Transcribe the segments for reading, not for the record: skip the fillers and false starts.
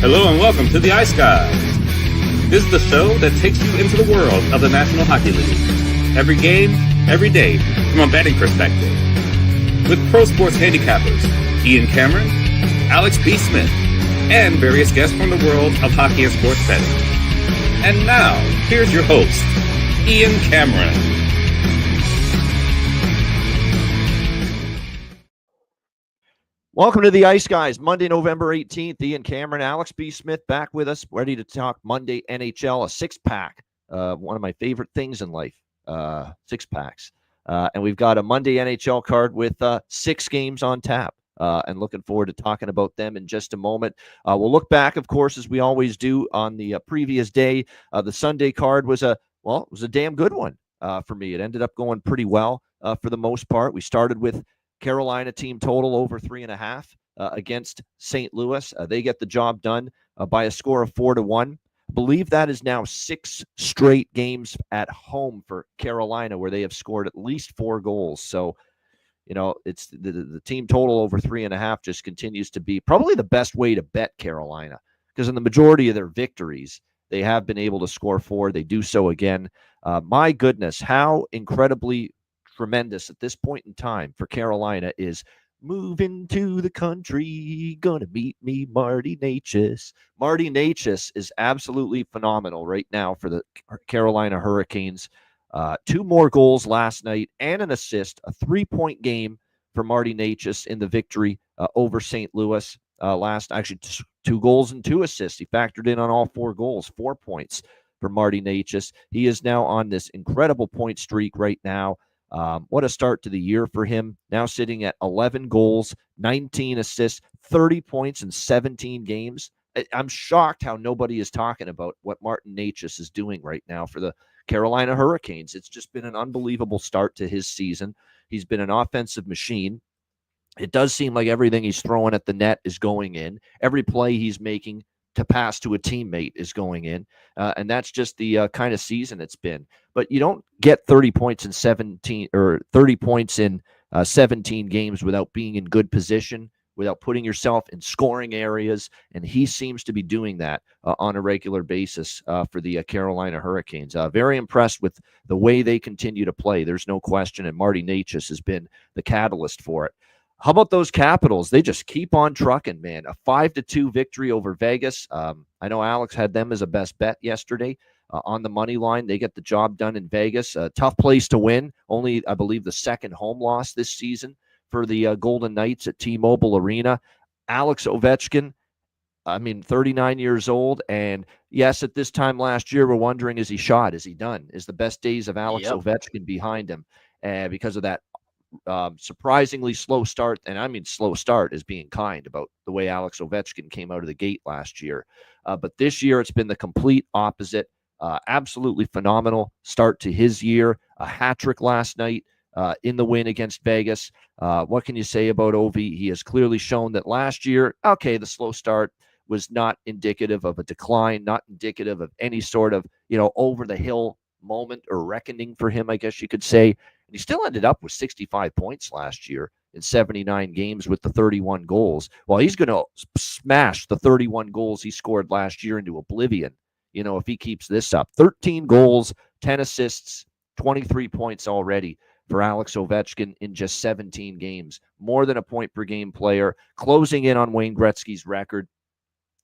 Hello and welcome to the Ice Guys. This is the show that takes you into the world of the National Hockey League. Every game, every day, from a betting perspective. With pro sports handicappers, Ian Cameron, Alex B. Smith, and various guests from the world of hockey and sports betting. And now, here's your host, Ian Cameron. Welcome to the Ice Guys, Monday, November 18th. Ian Cameron, Alex B. Smith back with us, ready to talk Monday NHL, a six-pack. One of my favorite things in life, six-packs. And we've got a Monday NHL card with 6 games on tap, and looking forward to talking about them in just a moment. We'll look back, of course, as we always do on the previous day. The Sunday card was a damn good one for me. It ended up going pretty well for the most part. We started with Carolina team total over 3.5 against St. Louis. They get the job done by a score of 4-1. I believe that is now 6 straight games at home for Carolina where they have scored at least 4 goals. So, you know, it's the team total over 3.5 just continues to be probably the best way to bet Carolina, because in the majority of their victories, they have been able to score 4. They do so again. My goodness, how incredibly tremendous at this point in time for Carolina is moving to the country, gonna meet me, Marty Necas. Marty Necas is absolutely phenomenal right now for the Carolina Hurricanes. 2 more goals last night and an assist, a 3-point game for Marty Necas in the victory over St. Louis actually 2 goals and 2 assists. He factored in on all 4 goals, 4 points for Marty Necas. He is now on this incredible point streak right now. What a start to the year for him. Now sitting at 11 goals, 19 assists, 30 points in 17 games. I'm shocked how nobody is talking about what Martin Necas is doing right now for the Carolina Hurricanes. It's just been an unbelievable start to his season. He's been an offensive machine. It does seem like everything he's throwing at the net is going in. Every play he's making to pass to a teammate is going in. And that's just the kind of season it's been. But you don't get 30 points in 17 games without being in good position, without putting yourself in scoring areas. And he seems to be doing that on a regular basis for the Carolina Hurricanes. Very impressed with the way they continue to play. There's no question. And Marty Necas has been the catalyst for it. How about those Capitals? They just keep on trucking, man. A 5-2 victory over Vegas. I know Alex had them as a best bet yesterday on the money line. They get the job done in Vegas. A tough place to win. Only, I believe, the second home loss this season for the Golden Knights at T-Mobile Arena. Alex Ovechkin, 39 years old. And yes, at this time last year, we're wondering, is he shot? Is he done? Is the best days of Alex Ovechkin behind him? Because of that surprisingly slow start, and I mean slow start is being kind about the way Alex Ovechkin came out of the gate last year. But this year it's been the complete opposite. Absolutely phenomenal start to his year. A hat trick last night in the win against Vegas. What can you say about Ovi? He has clearly shown that last year, okay, the slow start was not indicative of a decline, not indicative of any sort of, over the hill moment or reckoning for him, I guess you could say. And he still ended up with 65 points last year in 79 games with the 31 goals. Well, he's going to smash the 31 goals he scored last year into oblivion, if he keeps this up. 13 goals, 10 assists, 23 points already for Alex Ovechkin in just 17 games. More than a point per game player, closing in on Wayne Gretzky's record,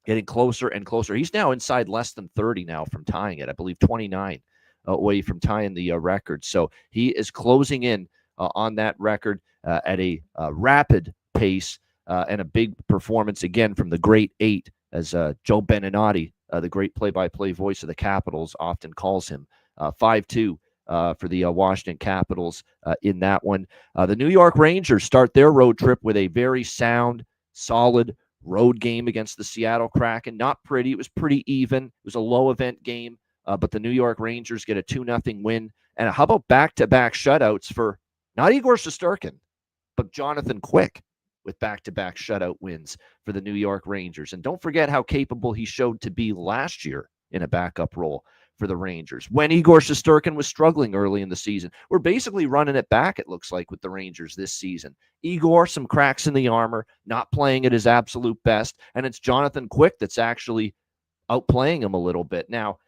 getting closer and closer. He's now inside less than 30 now from tying it. I believe 29. Away from tying the record. So he is closing in on that record at a rapid pace and a big performance again from the great 8, as Joe Beninati, the great play-by-play voice of the Capitals, often calls him. 5-2 for the Washington Capitals in that one. The New York Rangers start their road trip with a very sound, solid road game against the Seattle Kraken. Not pretty. It was pretty even. It was a low-event game. But the New York Rangers get a 2-0 win. And how about back-to-back shutouts for not Igor Shesterkin, but Jonathan Quick with back-to-back shutout wins for the New York Rangers. And don't forget how capable he showed to be last year in a backup role for the Rangers. When Igor Shesterkin was struggling early in the season, we're basically running it back, it looks like, with the Rangers this season. Igor, some cracks in the armor, not playing at his absolute best, and it's Jonathan Quick that's actually outplaying him a little bit. Now,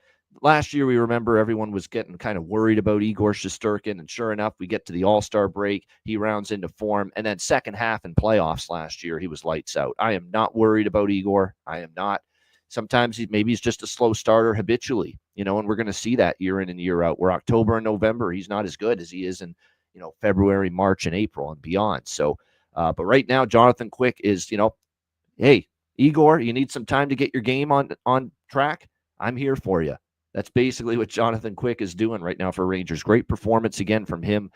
last year, we remember everyone was getting kind of worried about Igor Shesterkin, and sure enough, we get to the All-Star break, he rounds into form, and then second half in playoffs last year, he was lights out. I am not worried about Igor. I am not. Sometimes maybe he's just a slow starter habitually, and we're going to see that year in and year out, where October and November, he's not as good as he is in, February, March, and April and beyond. So, but right now, Jonathan Quick is, hey, Igor, you need some time to get your game on track? I'm here for you. That's basically what Jonathan Quick is doing right now for Rangers. Great performance again from him,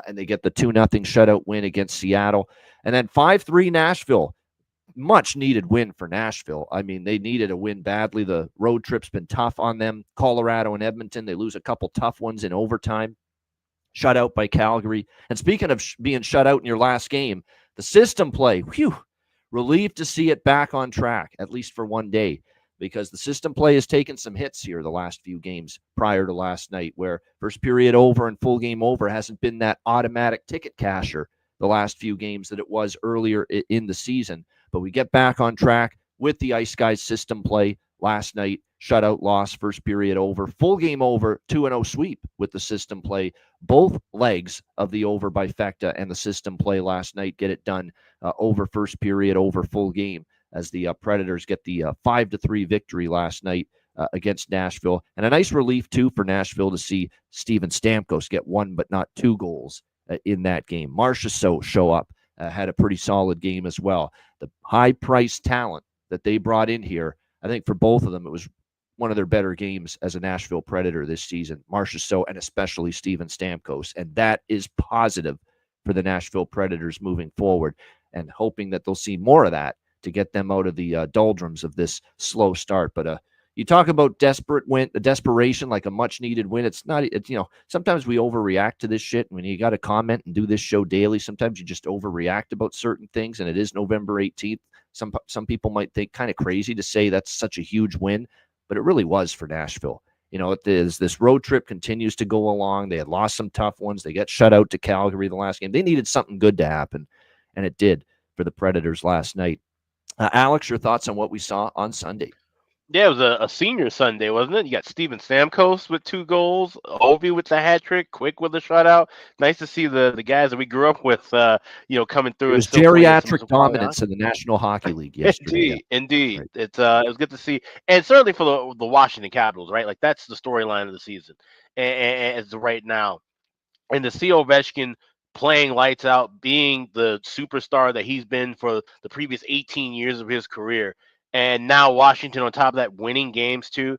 and they get the 2-0 shutout win against Seattle. And then 5-3 Nashville. Much needed win for Nashville. I mean, they needed a win badly. The road trip's been tough on them. Colorado and Edmonton, they lose a couple tough ones in overtime. Shut out by Calgary. And speaking of being shut out in your last game, the system play, relieved to see it back on track, at least for one day, because the system play has taken some hits here the last few games prior to last night, where first period over and full game over hasn't been that automatic ticket casher the last few games that it was earlier in the season. But we get back on track with the Ice Guys system play last night. Shutout loss, first period over, full game over, 2-0 sweep with the system play. Both legs of the over by Fecta and the system play last night get it done over first period, over full game, as the Predators get the 5-3 victory last night against Nashville. And a nice relief, too, for Nashville to see Steven Stamkos get 1 but not 2 goals in that game. Marchessault show up, had a pretty solid game as well. The high-priced talent that they brought in here, I think for both of them, it was one of their better games as a Nashville Predator this season. Marchessault and especially Steven Stamkos. And that is positive for the Nashville Predators moving forward, and hoping that they'll see more of that to get them out of the doldrums of this slow start. But you talk about desperation, like a much-needed win. It's not, sometimes we overreact to this shit. When you got to comment and do this show daily, sometimes you just overreact about certain things, and it is November 18th. Some people might think kind of crazy to say that's such a huge win, but it really was for Nashville. This road trip continues to go along. They had lost some tough ones. They got shut out to Calgary the last game. They needed something good to happen, and it did for the Predators last night. Alex, your thoughts on what we saw on Sunday? Yeah, it was a senior Sunday, wasn't it? You got Steven Stamkos with 2 goals, Ovi with the hat trick, Quick with a shutout. Nice to see the guys that we grew up with, coming through. It was and still playing geriatric some dominance in the National Hockey League yesterday. Indeed. Right. It was good to see, and certainly for the Washington Capitals, right? Like, that's the storyline of the season, and as of right now, and to see Ovechkin playing lights out, being the superstar that he's been for the previous 18 years of his career. And now Washington on top of that, winning games too.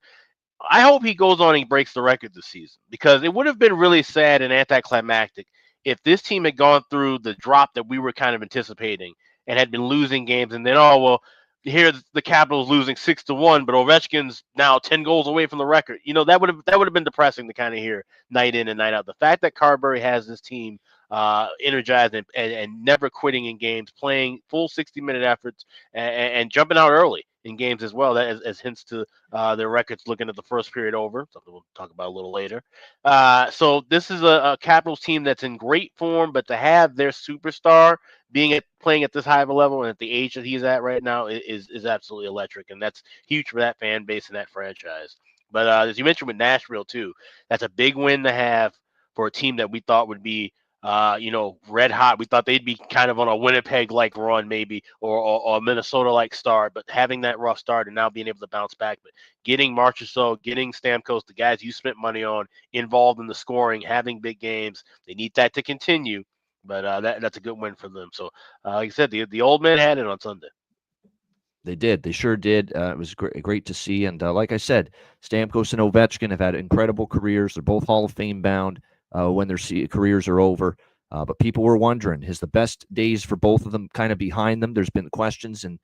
I hope he goes on and breaks the record this season, because it would have been really sad and anticlimactic if this team had gone through the drop that we were kind of anticipating and had been losing games, and then, here the Capitals losing 6-1, but Ovechkin's now 10 goals away from the record. That would have been depressing to kind of hear night in and night out. The fact that Carberry has this team energized and never quitting in games, playing full 60-minute efforts, and jumping out early in games as well, that as hints to their records looking at the first period over, something we'll talk about a little later. So this is a Capitals team that's in great form, but to have their superstar playing at this high of a level and at the age that he's at right now is absolutely electric, and that's huge for that fan base and that franchise. But as you mentioned with Nashville too, that's a big win to have for a team that we thought would be red hot. We thought they'd be kind of on a Winnipeg-like run maybe, or a Minnesota-like start, but having that rough start and now being able to bounce back. But getting Marchessault, getting Stamkos, the guys you spent money on, involved in the scoring, having big games, they need that to continue. But that's a good win for them. So, like I said, the old man had it on Sunday. They did. They sure did. It was great to see. And like I said, Stamkos and Ovechkin have had incredible careers. They're both Hall of Fame bound when their careers are over. But people were wondering, is the best days for both of them kind of behind them? There's been questions and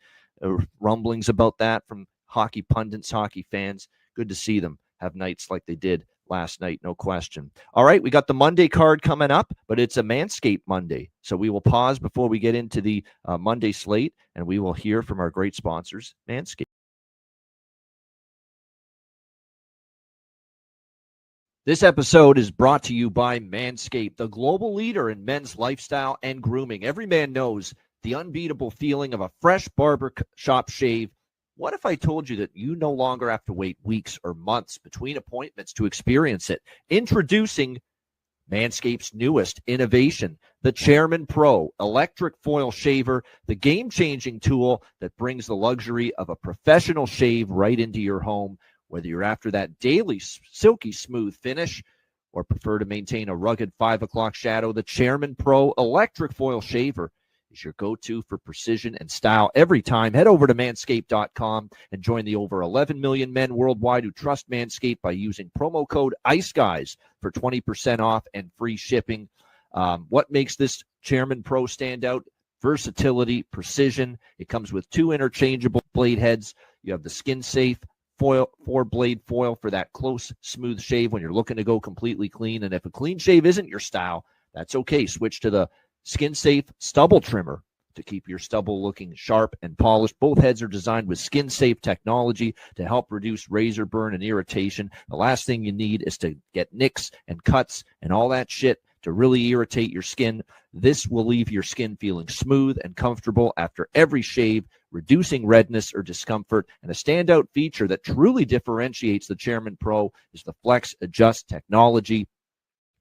rumblings about that from hockey pundits, hockey fans. Good to see them have nights like they did last night, no question. All right, we got the Monday card coming up, but it's a Manscaped Monday. So we will pause before we get into the Monday slate, and we will hear from our great sponsors, Manscaped. This episode is brought to you by Manscaped, the global leader in men's lifestyle and grooming. Every man knows the unbeatable feeling of a fresh barbershop shave. What if I told you that you no longer have to wait weeks or months between appointments to experience it? Introducing Manscaped's newest innovation, the Chairman Pro electric foil shaver, the game-changing tool that brings the luxury of a professional shave right into your home. Whether you're after that daily silky smooth finish or prefer to maintain a rugged 5 o'clock shadow, the Chairman Pro electric foil shaver is your go-to for precision and style every time. Head over to manscaped.com and join the over 11 million men worldwide who trust Manscaped by using promo code Ice Guys for 20% off and free shipping. What makes this Chairman Pro stand out? Versatility, precision. It comes with 2 interchangeable blade heads. You have the skin-safe foil, 4-blade foil for that close, smooth shave when you're looking to go completely clean. And if a clean shave isn't your style, that's okay. Switch to the skin-safe stubble trimmer to keep your stubble looking sharp and polished. Both heads are designed with skin-safe technology to help reduce razor burn and irritation. The last thing you need is to get nicks and cuts and all that shit to really irritate your skin. This will leave your skin feeling smooth and comfortable after every shave, reducing redness or discomfort. And a standout feature that truly differentiates the Chairman Pro is the Flex Adjust technology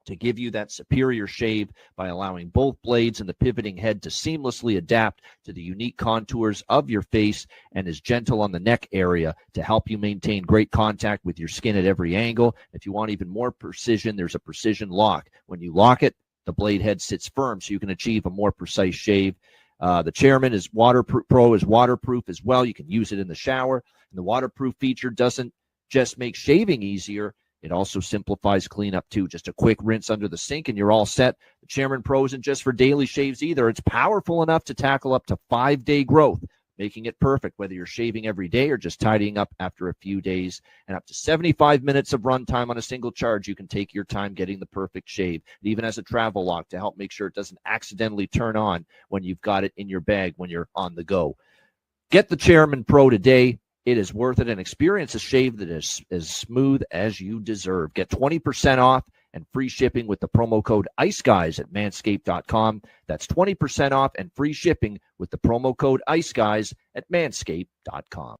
to give you that superior shave by allowing both blades and the pivoting head to seamlessly adapt to the unique contours of your face, and is gentle on the neck area to help you maintain great contact with your skin at every angle. If you want even more precision, there's a precision lock. When you lock it, the blade head sits firm so you can achieve a more precise shave. The Chairman is Pro is waterproof as well. You can use it in the shower. And the waterproof feature doesn't just make shaving easier, it also simplifies cleanup too. Just a quick rinse under the sink and you're all set. The Chairman Pro isn't just for daily shaves either. It's powerful enough to tackle up to 5-day growth, making it perfect whether you're shaving every day or just tidying up after a few days. And up to 75 minutes of runtime on a single charge, you can take your time getting the perfect shave. It even has a travel lock to help make sure it doesn't accidentally turn on when you've got it in your bag when you're on the go. Get the Chairman Pro today. It is worth it, and experience a shave that is as smooth as you deserve. Get 20% off and free shipping with the promo code IceGuys at manscaped.com. That's 20% off and free shipping with the promo code IceGuys at manscaped.com.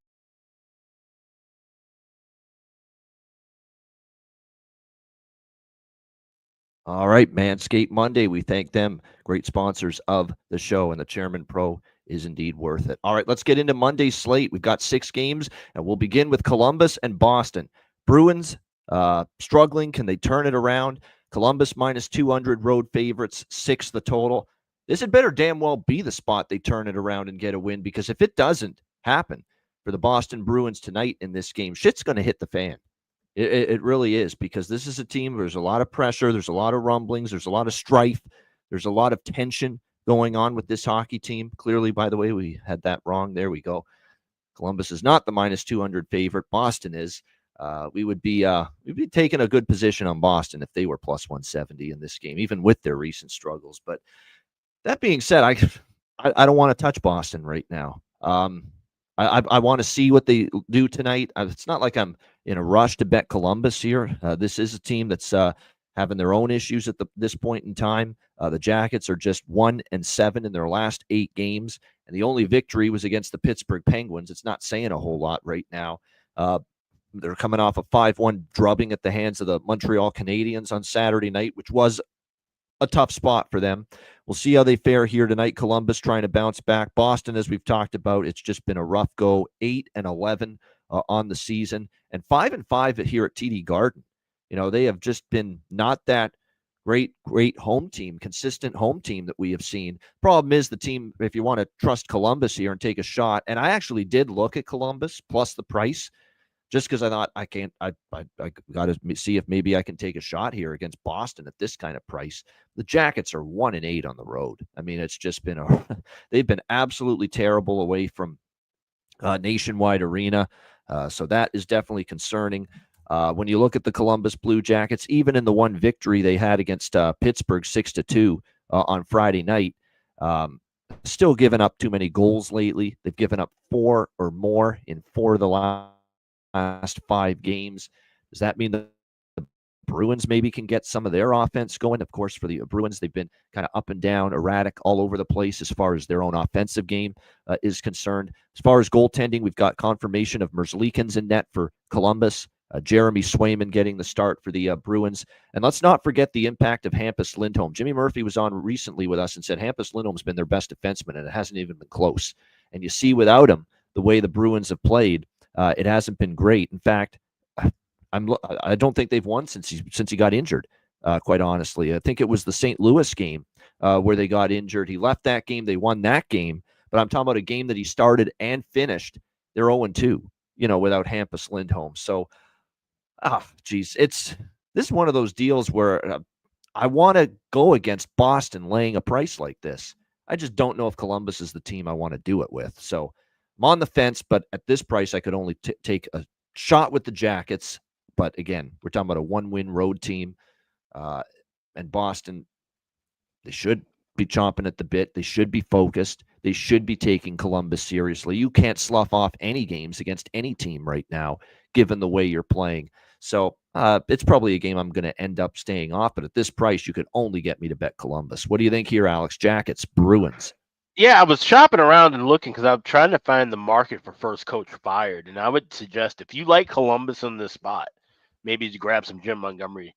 All right, Manscaped Monday. We thank them, great sponsors of the show, and the Chairman Pro is indeed worth it. All right, let's get into Monday's slate. We've got 6 games, and we'll begin with Columbus and Boston. Bruins struggling. Can they turn it around? Columbus minus 200 road favorites, 6 the total. This had better damn well be the spot they turn it around and get a win, because if it doesn't happen for the Boston Bruins tonight in this game, shit's going to hit the fan. It really is, because this is a team, there's a lot of pressure, there's a lot of rumblings, there's a lot of strife, there's a lot of tension going on with this hockey team. Clearly, by the way, we had that wrong. There we go. Columbus is not the minus 200 favorite. Boston is. We'd be taking a good position on Boston if they were plus 170 in this game, even with their recent struggles. But that being said, I don't want to touch Boston right now. I want to see what they do tonight. It's not like I'm in a rush to bet Columbus here. This is a team that's having their own issues at this point in time. The Jackets are just 1-7 in their last 8 games, and the only victory was against the Pittsburgh Penguins. It's not saying a whole lot right now. They're coming off a 5-1 drubbing at the hands of the Montreal Canadiens on Saturday night, which was a tough spot for them. We'll see how they fare here tonight. Columbus trying to bounce back. Boston, as we've talked about, it's just been a rough go. 8-11 on the season, and 5-5 here at TD Garden. You know, they have just been not that great home team, consistent home team that we have seen. Problem is the team, if you want to trust Columbus here and take a shot, and I actually did look at Columbus plus the price, just because I thought I got to see if maybe I can take a shot here against Boston at this kind of price. The Jackets are 1-8 on the road. I mean, it's just been they've been absolutely terrible away from Nationwide Arena. So that is definitely concerning. When you look at the Columbus Blue Jackets, even in the one victory they had against Pittsburgh 6-2 on Friday night, still giving up too many goals lately. They've given up 4 or more in 4 of the last 5 games. Does that mean the Bruins maybe can get some of their offense going. Of course, for the Bruins, they've been kind of up and down, erratic, all over the place as far as their own offensive game is concerned. As far as goaltending, we've got confirmation of Merzlikins in net for Columbus. Jeremy Swayman getting the start for the Bruins. And let's not forget the impact of Hampus Lindholm. Jimmy Murphy was on recently with us and said Hampus Lindholm's been their best defenseman, and it hasn't even been close. And you see without him, the way the Bruins have played, it hasn't been great. In fact, I don't think they've won since he got injured, quite honestly. I think it was the St. Louis game where they got injured. He left that game. They won that game. But I'm talking about a game that he started and finished. They're 0-2, without Hampus Lindholm. So, this is one of those deals where I want to go against Boston laying a price like this. I just don't know if Columbus is the team I want to do it with. So I'm on the fence, but at this price, I could only take a shot with the Jackets. But again, we're talking about a 1-win road team. And Boston, they should be chomping at the bit. They should be focused. They should be taking Columbus seriously. You can't slough off any games against any team right now, given the way you're playing. So it's probably a game I'm going to end up staying off. But at this price, you could only get me to bet Columbus. What do you think here, Alex? Jackets, Bruins. Yeah, I was shopping around and looking because I'm trying to find the market for first coach fired. And I would suggest if you like Columbus in this spot, maybe you grab some Jim Montgomery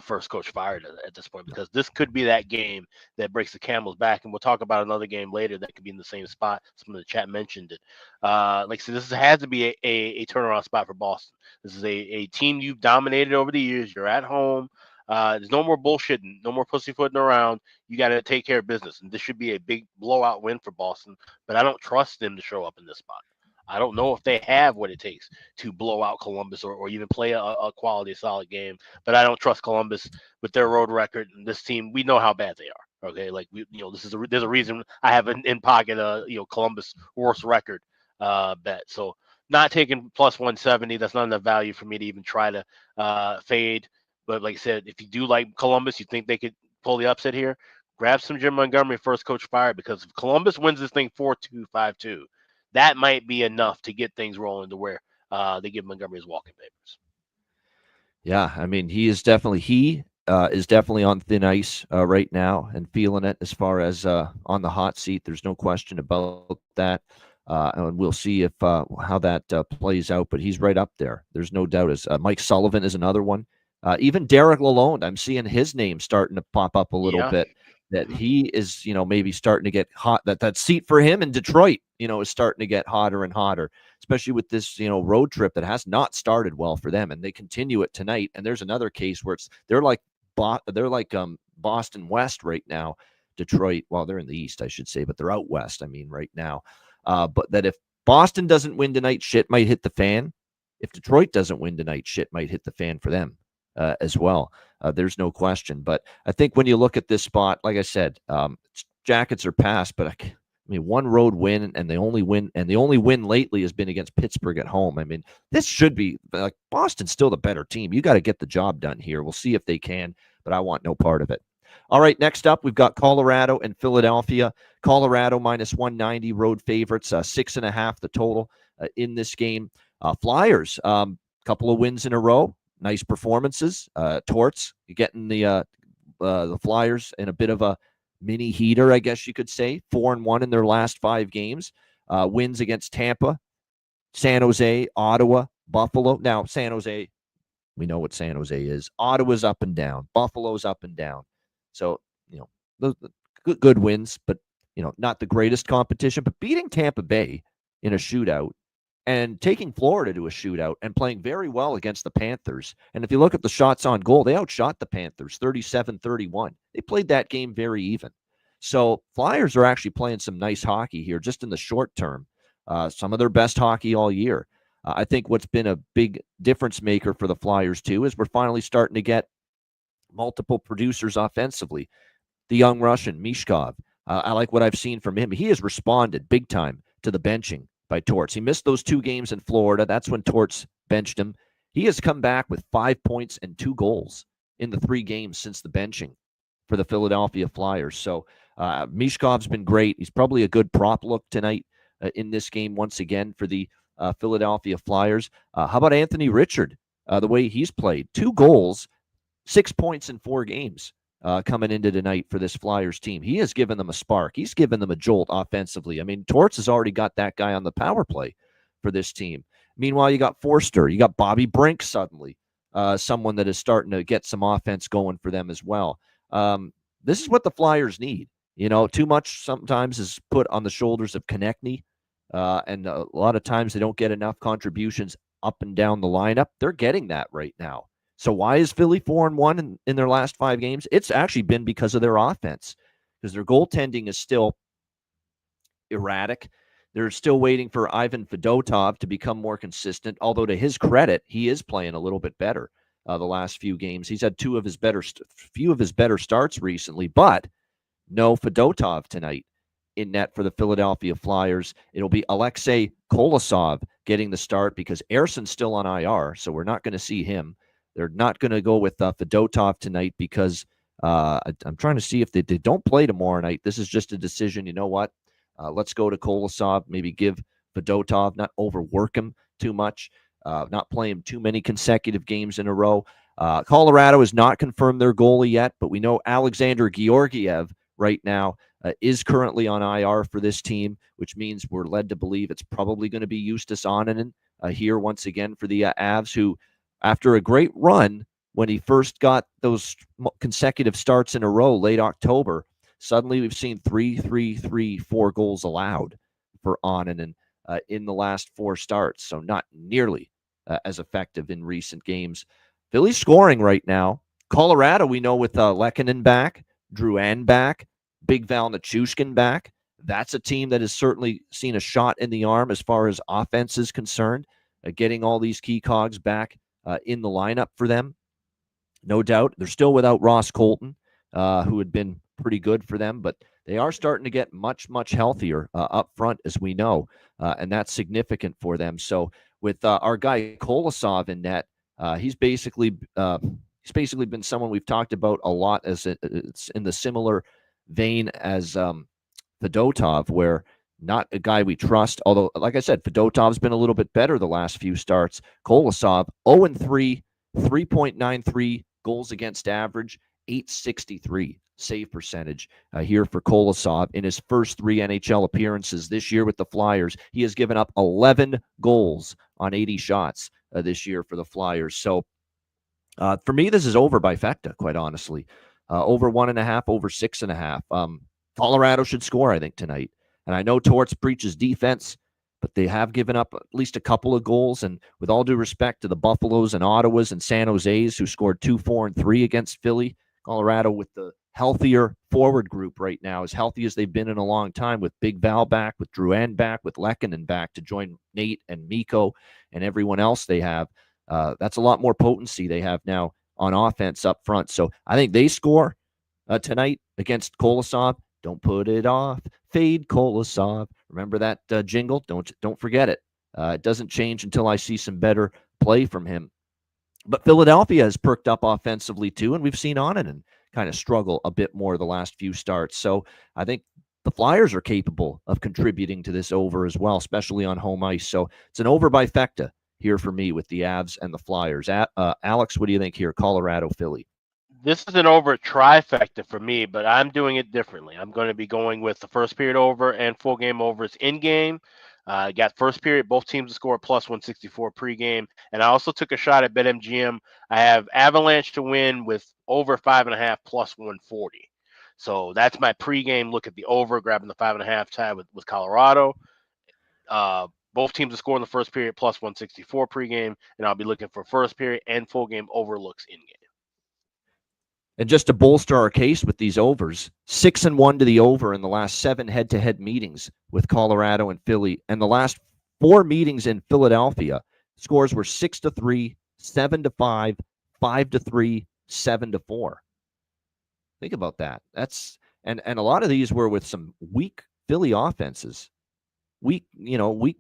first coach fired at this point, because this could be that game that breaks the camel's back. And we'll talk about another game later that could be in the same spot. Some of the chat mentioned it. Like I said, this has to be a turnaround spot for Boston. This is a team you've dominated over the years. You're at home. There's no more bullshitting, no more pussyfooting around. You got to take care of business. And this should be a big blowout win for Boston, but I don't trust them to show up in this spot. I don't know if they have what it takes to blow out Columbus or even play a quality, solid game. But I don't trust Columbus with their road record. And this team, we know how bad they are. Okay, like there's a reason I have in pocket Columbus worst record bet. So not taking plus 170. That's not enough value for me to even try to fade. But like I said, if you do like Columbus, you think they could pull the upset here, grab some Jim Montgomery first coach fired, because if Columbus wins this thing 4-2, 5-2. That might be enough to get things rolling to where they give Montgomery his walking papers. Yeah, I mean, he is definitely on thin ice right now and feeling it as far as on the hot seat. There's no question about that. And we'll see if how that plays out. But he's right up there. There's no doubt. As Mike Sullivan is another one. Even Derek Lalonde, I'm seeing his name starting to pop up a little bit. That he is, maybe starting to get hot. That seat for him in Detroit, is starting to get hotter and hotter, especially with this, road trip that has not started well for them, and they continue it tonight. And there's another case where they're like Boston West right now. Detroit, well, they're in the East, I should say, but they're out West. I mean, right now. But that if Boston doesn't win tonight, shit might hit the fan. If Detroit doesn't win tonight, shit might hit the fan for them. As well. There's no question. But I think when you look at this spot, like I said, Jackets are past, but I mean, one road win, and the only win lately has been against Pittsburgh at home. I mean, this should be like Boston's still the better team. You got to get the job done here. We'll see if they can, but I want no part of it. All right, next up, we've got Colorado and Philadelphia. Colorado minus 190 road favorites, 6.5 the total in this game. Flyers, couple of wins in a row. Nice performances. Torts getting the Flyers in a bit of a mini heater, I guess you could say. 4-1 in their last 5 games. Wins against Tampa, San Jose, Ottawa, Buffalo. Now, San Jose, we know what San Jose is. Ottawa's up and down. Buffalo's up and down. So, those good wins, but, not the greatest competition. But beating Tampa Bay in a shootout, and taking Florida to a shootout and playing very well against the Panthers. And if you look at the shots on goal, they outshot the Panthers 37-31. They played that game very even. So Flyers are actually playing some nice hockey here just in the short term. Some of their best hockey all year. I think what's been a big difference maker for the Flyers too is we're finally starting to get multiple producers offensively. The young Russian, Mishkov. I like what I've seen from him. He has responded big time to the benching by Torts. He missed those 2 games in Florida. That's when Torts benched him. He has come back with 5 points and 2 goals in the 3 games since the benching for the Philadelphia Flyers. So Mishkov's been great. He's probably a good prop look tonight in this game once again for the Philadelphia Flyers. How about Anthony Richard? The way he's played. 2 goals 6 points in 4 games coming into tonight for this Flyers team. He has given them a spark. He's given them a jolt offensively. I mean, Torts has already got that guy on the power play for this team. Meanwhile, you got Forster. You got Bobby Brink suddenly, someone that is starting to get some offense going for them as well. This is what the Flyers need. You know, too much sometimes is put on the shoulders of Konechny, and a lot of times they don't get enough contributions up and down the lineup. They're getting that right now. So why is Philly 4-1 in their last 5 games? It's actually been because of their offense, because their goaltending is still erratic. They're still waiting for Ivan Fedotov to become more consistent, although to his credit, he is playing a little bit better the last few games. He's had few of his better starts recently, but no Fedotov tonight in net for the Philadelphia Flyers. It'll be Alexei Kolosov getting the start because Erson's still on IR, so we're not going to see him. They're not going to go with Fedotov tonight because I'm trying to see if they don't play tomorrow night. This is just a decision. You know what? Let's go to Kolosov, maybe give Fedotov, not overwork him too much, not play him too many consecutive games in a row. Colorado has not confirmed their goalie yet, but we know Alexander Georgiev right now is currently on IR for this team, which means we're led to believe it's probably going to be Justus Annunen here once again for the Avs, who, after a great run when he first got those consecutive starts in a row late October, suddenly we've seen 4 goals allowed for Annunen in the last 4 starts, so not nearly as effective in recent games. Philly's scoring right now. Colorado, we know with Lehkonen back, Drouin back, Big Val Nichushkin back. That's a team that has certainly seen a shot in the arm as far as offense is concerned, getting all these key cogs back in the lineup for them. No doubt. They're still without Ross Colton, who had been pretty good for them, but they are starting to get much, much healthier up front, as we know, and that's significant for them. So with our guy Kolosov in net, he's basically been someone we've talked about a lot as it's in the similar vein as Fedotov, where not a guy we trust. Although, like I said, Fedotov's been a little bit better the last few starts. Kolosov 0-3, 3.93 goals against average, 863 save percentage here for Kolosov in his first 3 NHL appearances this year with the Flyers. He has given up 11 goals on 80 shots this year for the Flyers. So for me, this is over by Fecta, quite honestly. Over 1.5, over 6.5. Colorado should score, I think, tonight. And I know Torts preaches defense, but they have given up at least a couple of goals. And with all due respect to the Buffaloes and Ottawas and San Jose's, who scored 2, 4, and 3 against Philly, Colorado with the healthier forward group right now, as healthy as they've been in a long time, with Big Val back, with Drouin back, with Lehkonen back to join Nate and Mikko and everyone else they have. That's a lot more potency they have now on offense up front. So I think they score tonight against Kolosov. Don't put it off. Fade Kolosov. Remember that jingle? Don't forget it. It doesn't change until I see some better play from him. But Philadelphia has perked up offensively too, and we've seen Annunen kind of struggle a bit more the last few starts. So I think the Flyers are capable of contributing to this over as well, especially on home ice. So it's an over by Fecta here for me with the Avs and the Flyers. Alex, what do you think here? Colorado, Philly. This is an over trifecta for me, but I'm doing it differently. I'm going to be going with the first period over and full game overs in game. Got first period, both teams to score plus 164 pregame. And I also took a shot at BetMGM. I have Avalanche to win with over 5.5 plus 140. So that's my pregame look at the over, grabbing the 5.5 tie with Colorado. Both teams to score in the first period plus 164 pregame. And I'll be looking for first period and full game overlooks in game. And just to bolster our case with these overs, 6-1 to the over in the last 7 head-to-head meetings with Colorado and Philly. And the last 4 meetings in Philadelphia, scores were 6-3, 7-5, 5-3, 7-4. Think about that. And a lot of these were with some weak Philly offenses, weak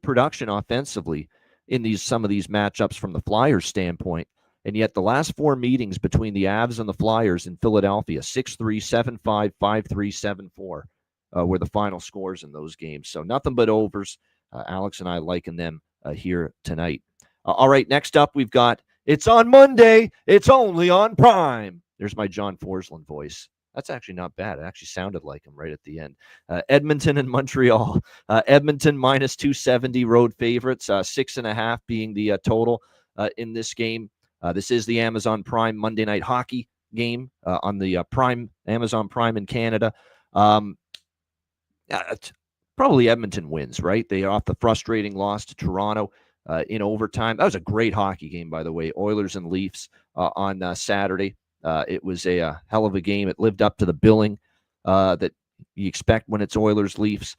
production offensively in some of these matchups from the Flyers standpoint. And yet the last 4 meetings between the Avs and the Flyers in Philadelphia, 6-3, 7-5, 5-3, 7-4 were the final scores in those games. So nothing but overs. Alex and I liking them here tonight. All right, next up we've got It's on Monday. It's only on Prime. There's my John Forsland voice. That's actually not bad. It actually sounded like him right at the end. Edmonton and Montreal. Edmonton minus 270 road favorites. 6.5 being the total in this game. This is the Amazon Prime Monday Night Hockey game on the Amazon Prime in Canada. Probably Edmonton wins, right? They are off the frustrating loss to Toronto in overtime. That was a great hockey game, by the way. Oilers and Leafs on Saturday. It was a hell of a game. It lived up to the billing that you expect when it's Oilers Leafs.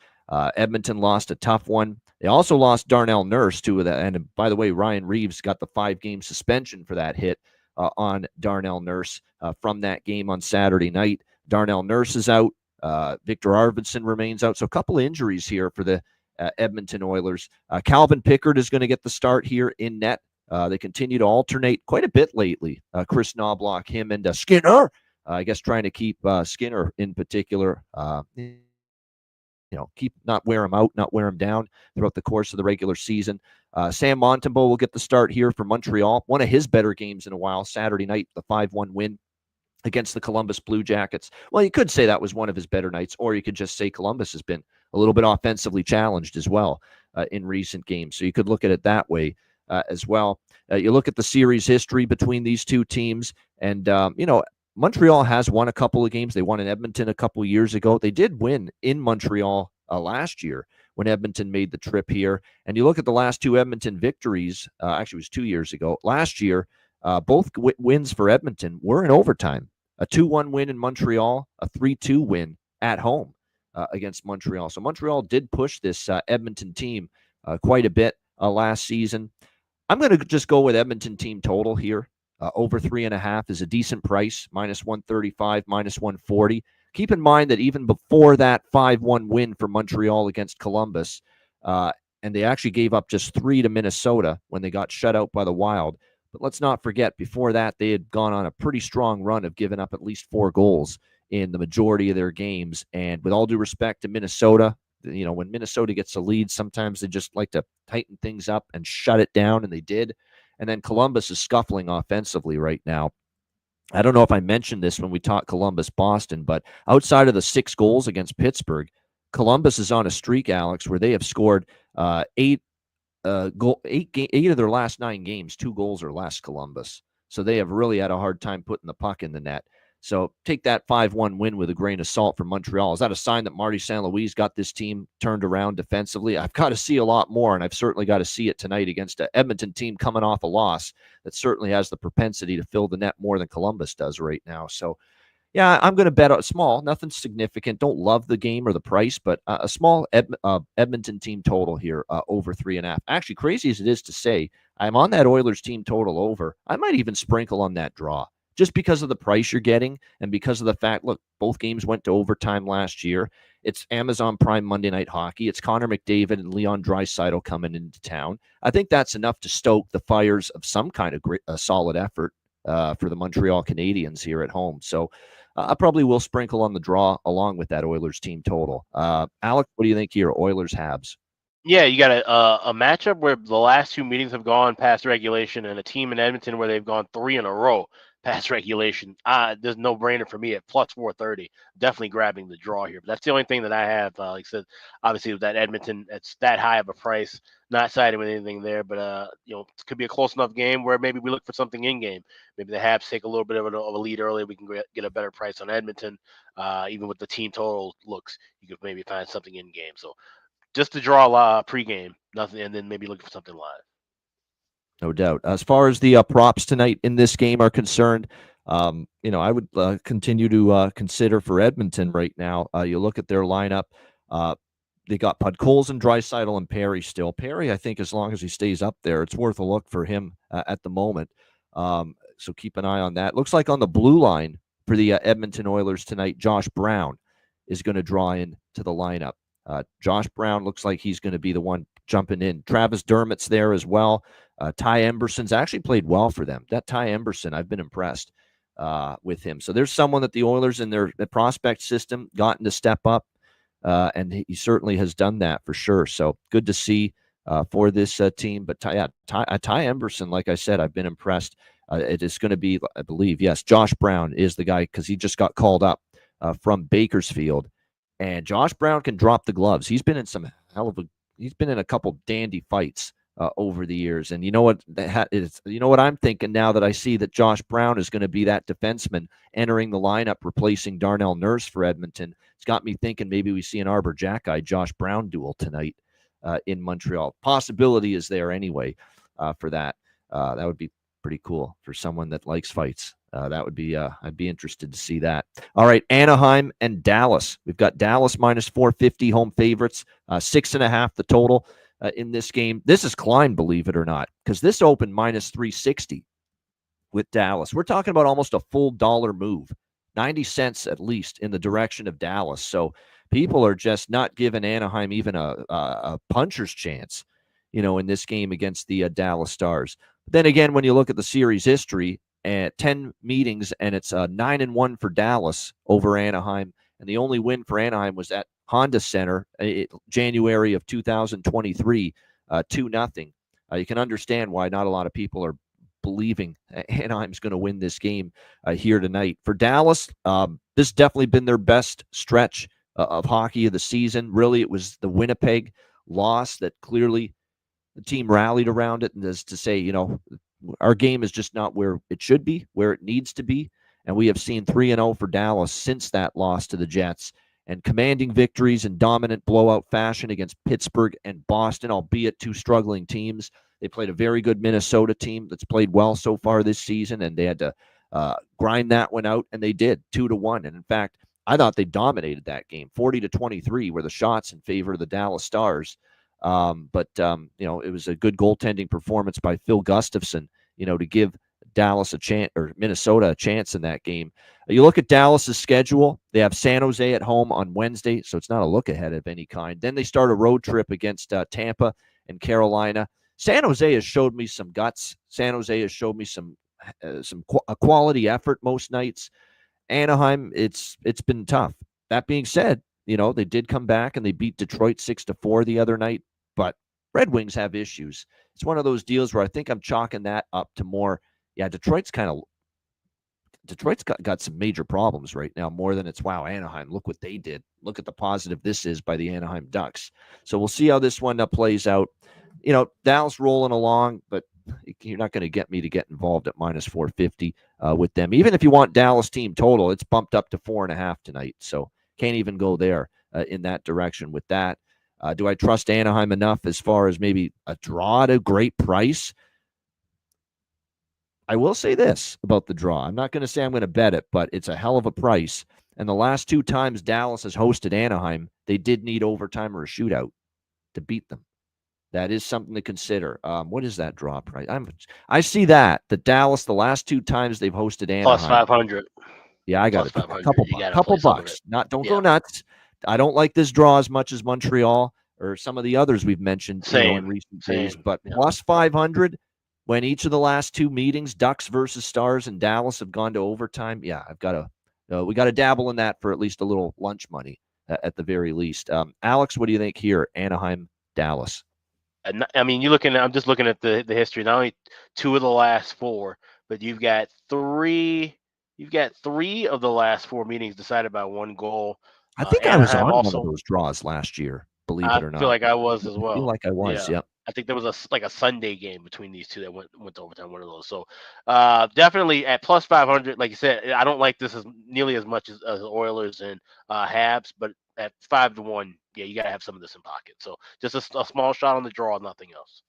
Edmonton lost a tough one. They also lost Darnell Nurse too. And by the way, Ryan Reeves got the 5-game suspension for that hit on Darnell Nurse from that game on Saturday night. Darnell Nurse is out. Victor Arvidsson remains out. So a couple of injuries here for the Edmonton Oilers. Calvin Pickard is going to get the start here in net. They continue to alternate quite a bit lately. Chris Knobloch, him, and Skinner. I guess trying to keep Skinner in particular, keep not wear him out, not wear him down throughout the course of the regular season. Sam Montembeault will get the start here for Montreal. One of his better games in a while. Saturday night, the 5-1 win against the Columbus Blue Jackets. Well, you could say that was one of his better nights, or you could just say Columbus has been a little bit offensively challenged as well in recent games. So you could look at it that way as well. You look at the series history between these two teams, and, Montreal has won a couple of games. They won in Edmonton a couple of years ago. They did win in Montreal last year when Edmonton made the trip here. And you look at the last two Edmonton victories, actually it was 2 years ago. Last year, both wins for Edmonton were in overtime. A 2-1 win in Montreal, a 3-2 win at home against Montreal. So Montreal did push this Edmonton team quite a bit last season. I'm going to just go with Edmonton team total here. Over 3.5 is a decent price, minus 135, minus 140. Keep in mind that even before that 5-1 win for Montreal against Columbus, and they actually gave up just 3 to Minnesota when they got shut out by the Wild. But let's not forget, before that, they had gone on a pretty strong run of giving up at least 4 goals in the majority of their games. And with all due respect to Minnesota, when Minnesota gets a lead, sometimes they just like to tighten things up and shut it down, and they did. And then Columbus is scuffling offensively right now. I don't know if I mentioned this when we talked Columbus-Boston, but outside of the 6 goals against Pittsburgh, Columbus is on a streak, Alex, where they have scored 8 of their last 9 games, 2 goals or less, Columbus. So they have really had a hard time putting the puck in the net. So take that 5-1 win with a grain of salt from Montreal. Is that a sign that Marty St. Louis got this team turned around defensively? I've got to see a lot more, and I've certainly got to see it tonight against an Edmonton team coming off a loss that certainly has the propensity to fill the net more than Columbus does right now. So, yeah, I'm going to bet small, nothing significant. Don't love the game or the price, but a small Edmonton team total here, over 3.5. Actually, crazy as it is to say, I'm on that Oilers team total over. I might even sprinkle on that draw, just because of the price you're getting and because of the fact, look, both games went to overtime last year. It's Amazon Prime Monday Night Hockey. It's Connor McDavid and Leon Draisaitl coming into town. I think that's enough to stoke the fires of some kind of solid effort for the Montreal Canadiens here at home. So I probably will sprinkle on the draw along with that Oilers team total. Alex, what do you think here, Oilers-Habs? Yeah, you got a matchup where the last 2 meetings have gone past regulation, and a team in Edmonton where they've gone 3 in a row past regulation. There's no brainer for me at plus 430. Definitely grabbing the draw here. But that's the only thing that I have. Like I said, obviously with that Edmonton, it's that high of a price. Not siding with anything there, but it could be a close enough game where maybe we look for something in game. Maybe the Habs take a little bit of a lead early. We can get a better price on Edmonton. Even with the team total looks, you could maybe find something in game. So just to draw pregame, nothing, and then maybe look for something live. No doubt. As far as the props tonight in this game are concerned, I would continue to consider for Edmonton right now. You look at their lineup. They got Podkolzin and Draisaitl and Perry still. Perry, I think, as long as he stays up there, it's worth a look for him at the moment. So keep an eye on that. Looks like on the blue line for the Edmonton Oilers tonight, Josh Brown is going to draw in to the lineup. Josh Brown looks like he's going to be the one jumping in. Travis Dermott's there as well. Ty Emberson's actually played well for them. That Ty Emberson, I've been impressed with him. So there's someone that the Oilers in their prospect system gotten to step up, and he certainly has done that for sure. So good to see for this team. But Ty Emberson, like I said, I've been impressed. It is going to be, I believe, yes, Josh Brown is the guy because he just got called up from Bakersfield. And Josh Brown can drop the gloves. He's been in he's been in a couple dandy fights over the years. And you know what? You know what I'm thinking now that I see that Josh Brown is going to be that defenseman entering the lineup, replacing Darnell Nurse for Edmonton. It's got me thinking maybe we see an Arbor Jackeye Josh Brown duel tonight in Montreal. Possibility is there anyway for that. That would be pretty cool for someone that likes fights. That would be, I'd be interested to see that. All right, Anaheim and Dallas. We've got Dallas minus 450 home favorites, 6.5 the total in this game. This is Klein, believe it or not, because this opened minus 360 with Dallas. We're talking about almost a full dollar move, 90 cents at least in the direction of Dallas. So people are just not giving Anaheim even a puncher's chance, in this game against the Dallas Stars. But then again, when you look at the series history, at 10 meetings, and it's 9-1 for Dallas over Anaheim. And the only win for Anaheim was at Honda Center, January of 2023, 2-0. You can understand why not a lot of people are believing Anaheim's going to win this game here tonight. For Dallas, this has definitely been their best stretch of hockey of the season. Really, it was the Winnipeg loss that clearly the team rallied around it, and as to say, our game is just not where it should be, where it needs to be. And we have seen 3-0 for Dallas since that loss to the Jets, and commanding victories in dominant blowout fashion against Pittsburgh and Boston, albeit two struggling teams. They played a very good Minnesota team that's played well so far this season, and they had to grind that one out, and they did, 2-1. And in fact, I thought they dominated that game. 40-23 were the shots in favor of the Dallas Stars. But it was a good goaltending performance by Phil Gustafson, to give Dallas a chance, or Minnesota a chance in that game. You look at Dallas's schedule. They have San Jose at home on Wednesday, so it's not a look ahead of any kind. Then they start a road trip against Tampa and Carolina. San Jose has showed me some guts. San Jose has showed me some quality effort most nights. Anaheim, it's been tough. That being said, they did come back and they beat Detroit 6-4 the other night, but Red Wings have issues. It's one of those deals where I think I'm chalking that up to more. Yeah, Detroit's got some major problems right now, more than it's, wow, Anaheim, look what they did. Look at the positive this is by the Anaheim Ducks. So we'll see how this one plays out. Dallas rolling along, but you're not going to get me to get involved at minus 450 with them. Even if you want Dallas team total, it's bumped up to 4.5 tonight. So can't even go there in that direction with that. Do I trust Anaheim enough as far as maybe a draw at a great price? I will say this about the draw. I'm not going to say I'm going to bet it, but it's a hell of a price. And the last two times Dallas has hosted Anaheim, they did need overtime or a shootout to beat them. That is something to consider. What is that draw price? I see that Dallas, the last two times they've hosted Anaheim. Plus 500. Yeah, I got it. A couple bucks. Don't go nuts. I don't like this draw as much as Montreal or some of the others we've mentioned in recent days. But plus 500 when each of the last two meetings, Ducks versus Stars and Dallas, have gone to overtime. Yeah, we got to dabble in that for at least a little lunch money at the very least. Alex, what do you think here? Anaheim, Dallas. I mean, I'm just looking at the history. Not only two of the last four, but you've got three of the last four meetings decided by one goal. I think I was on one of those draws last year, believe it or not. I feel like I was as well. I feel like I was, yeah. I think there was a Sunday game between these two that went to overtime, one of those. So definitely at plus 500, like you said, I don't like this as nearly as much as Oilers and Habs, but at 5-1, yeah, you got to have some of this in pocket. So just a small shot on the draw, nothing else.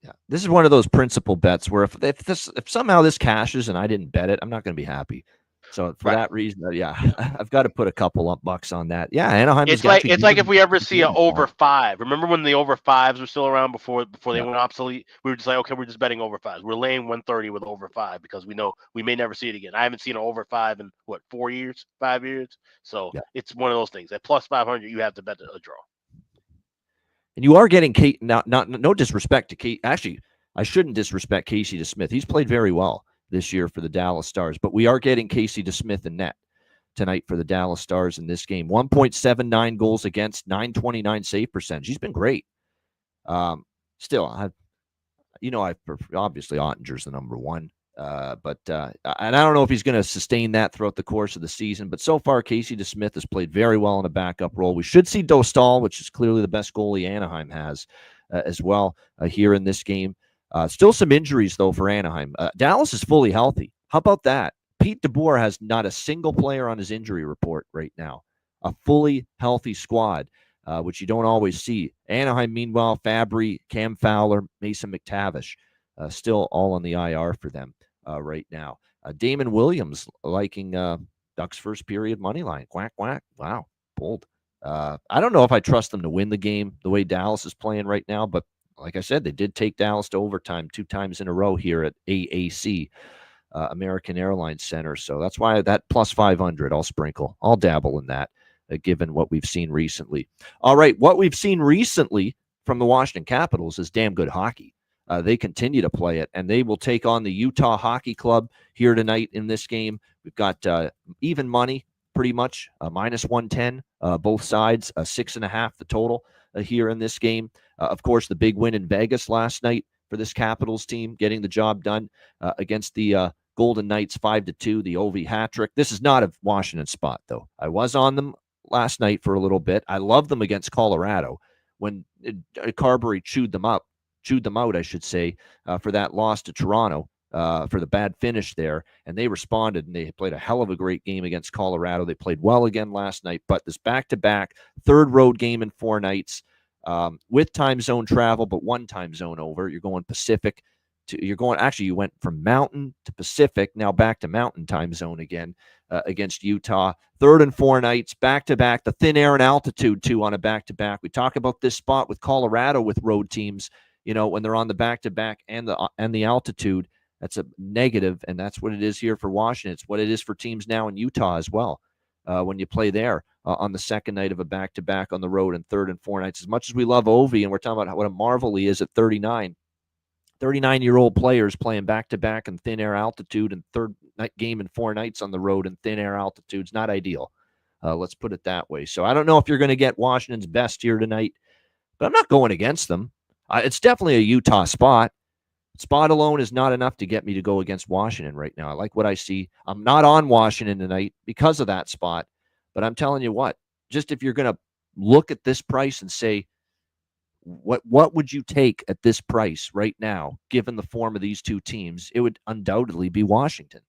Yeah, this is one of those principal bets where if somehow this cashes and I didn't bet it, I'm not going to be happy. So for that reason, I've got to put a couple of bucks on that. Yeah, Anaheim. It's like if we ever see an over 5. Remember when the over 5s were still around before they went obsolete? We were just like, okay, we're just betting over 5s. We're laying 130 with over 5 because we know we may never see it again. I haven't seen an over 5 in 4 years, 5 years. So it's one of those things. At plus 500, you have to bet a draw. And you are getting Kate. No disrespect to Kate. Actually, I shouldn't disrespect Casey DeSmith. He's played very well this year for the Dallas Stars, but we are getting Casey DeSmith in net tonight for the Dallas Stars in this game. 1.79 goals against, 929 save percentage. He's been great. still, obviously Ottinger's the number one. And I don't know if he's going to sustain that throughout the course of the season. But so far, Casey DeSmith has played very well in a backup role. We should see Dostal, which is clearly the best goalie Anaheim has as well here in this game. Still some injuries, though, for Anaheim. Dallas is fully healthy. How about that? Pete DeBoer has not a single player on his injury report right now. A fully healthy squad, which you don't always see. Anaheim, meanwhile, Fabry, Cam Fowler, Mason McTavish, still all on the IR for them right now. Damon Williams liking Ducks first period money line. Quack, quack. Wow, bold. I don't know if I trust them to win the game the way Dallas is playing right now, but like I said, they did take Dallas to overtime 2 times in a row here at AAC, American Airlines Center. So that's why that plus 500, I'll sprinkle. I'll dabble in that, given what we've seen recently. All right, what we've seen recently from the Washington Capitals is damn good hockey. They continue to play it, and they will take on the Utah Hockey Club here tonight in this game. We've got even money, pretty much, minus 110, both sides, 6.5 the total here in this game. Of course, the big win in Vegas last night for this Capitals team, getting the job done against the Golden Knights 5-2, the Ovi hat trick. This is not a Washington spot, though. I was on them last night for a little bit. I love them against Colorado when Carberry chewed them out, I should say, for that loss to Toronto, for the bad finish there. And they responded, and they played a hell of a great game against Colorado. They played well again last night, but this back-to-back third road game in 4 nights with time zone travel, but 1 time zone over. You're going Pacific. You went from Mountain to Pacific, now back to Mountain time zone again against Utah. 3rd and 4 nights, back-to-back, the thin air and altitude, too, on a back-to-back. We talk about this spot with Colorado with road teams, when they're on the back-to-back and the altitude. That's a negative, and that's what it is here for Washington. It's what it is for teams now in Utah as well when you play there on the second night of a back-to-back on the road and 3rd and 4 nights. As much as we love Ovi, and we're talking about what a marvel he is at 39-year-old players playing back-to-back in thin air altitude and third night game in 4 nights on the road in thin air altitudes. Not ideal. Let's put it that way. So I don't know if you're going to get Washington's best here tonight, but I'm not going against them. It's definitely a Utah spot. Spot alone is not enough to get me to go against Washington right now. I like what I see. I'm not on Washington tonight because of that spot, but I'm telling you what, just if you're going to look at this price and say, what would you take at this price right now, given the form of these two teams, it would undoubtedly be Washington.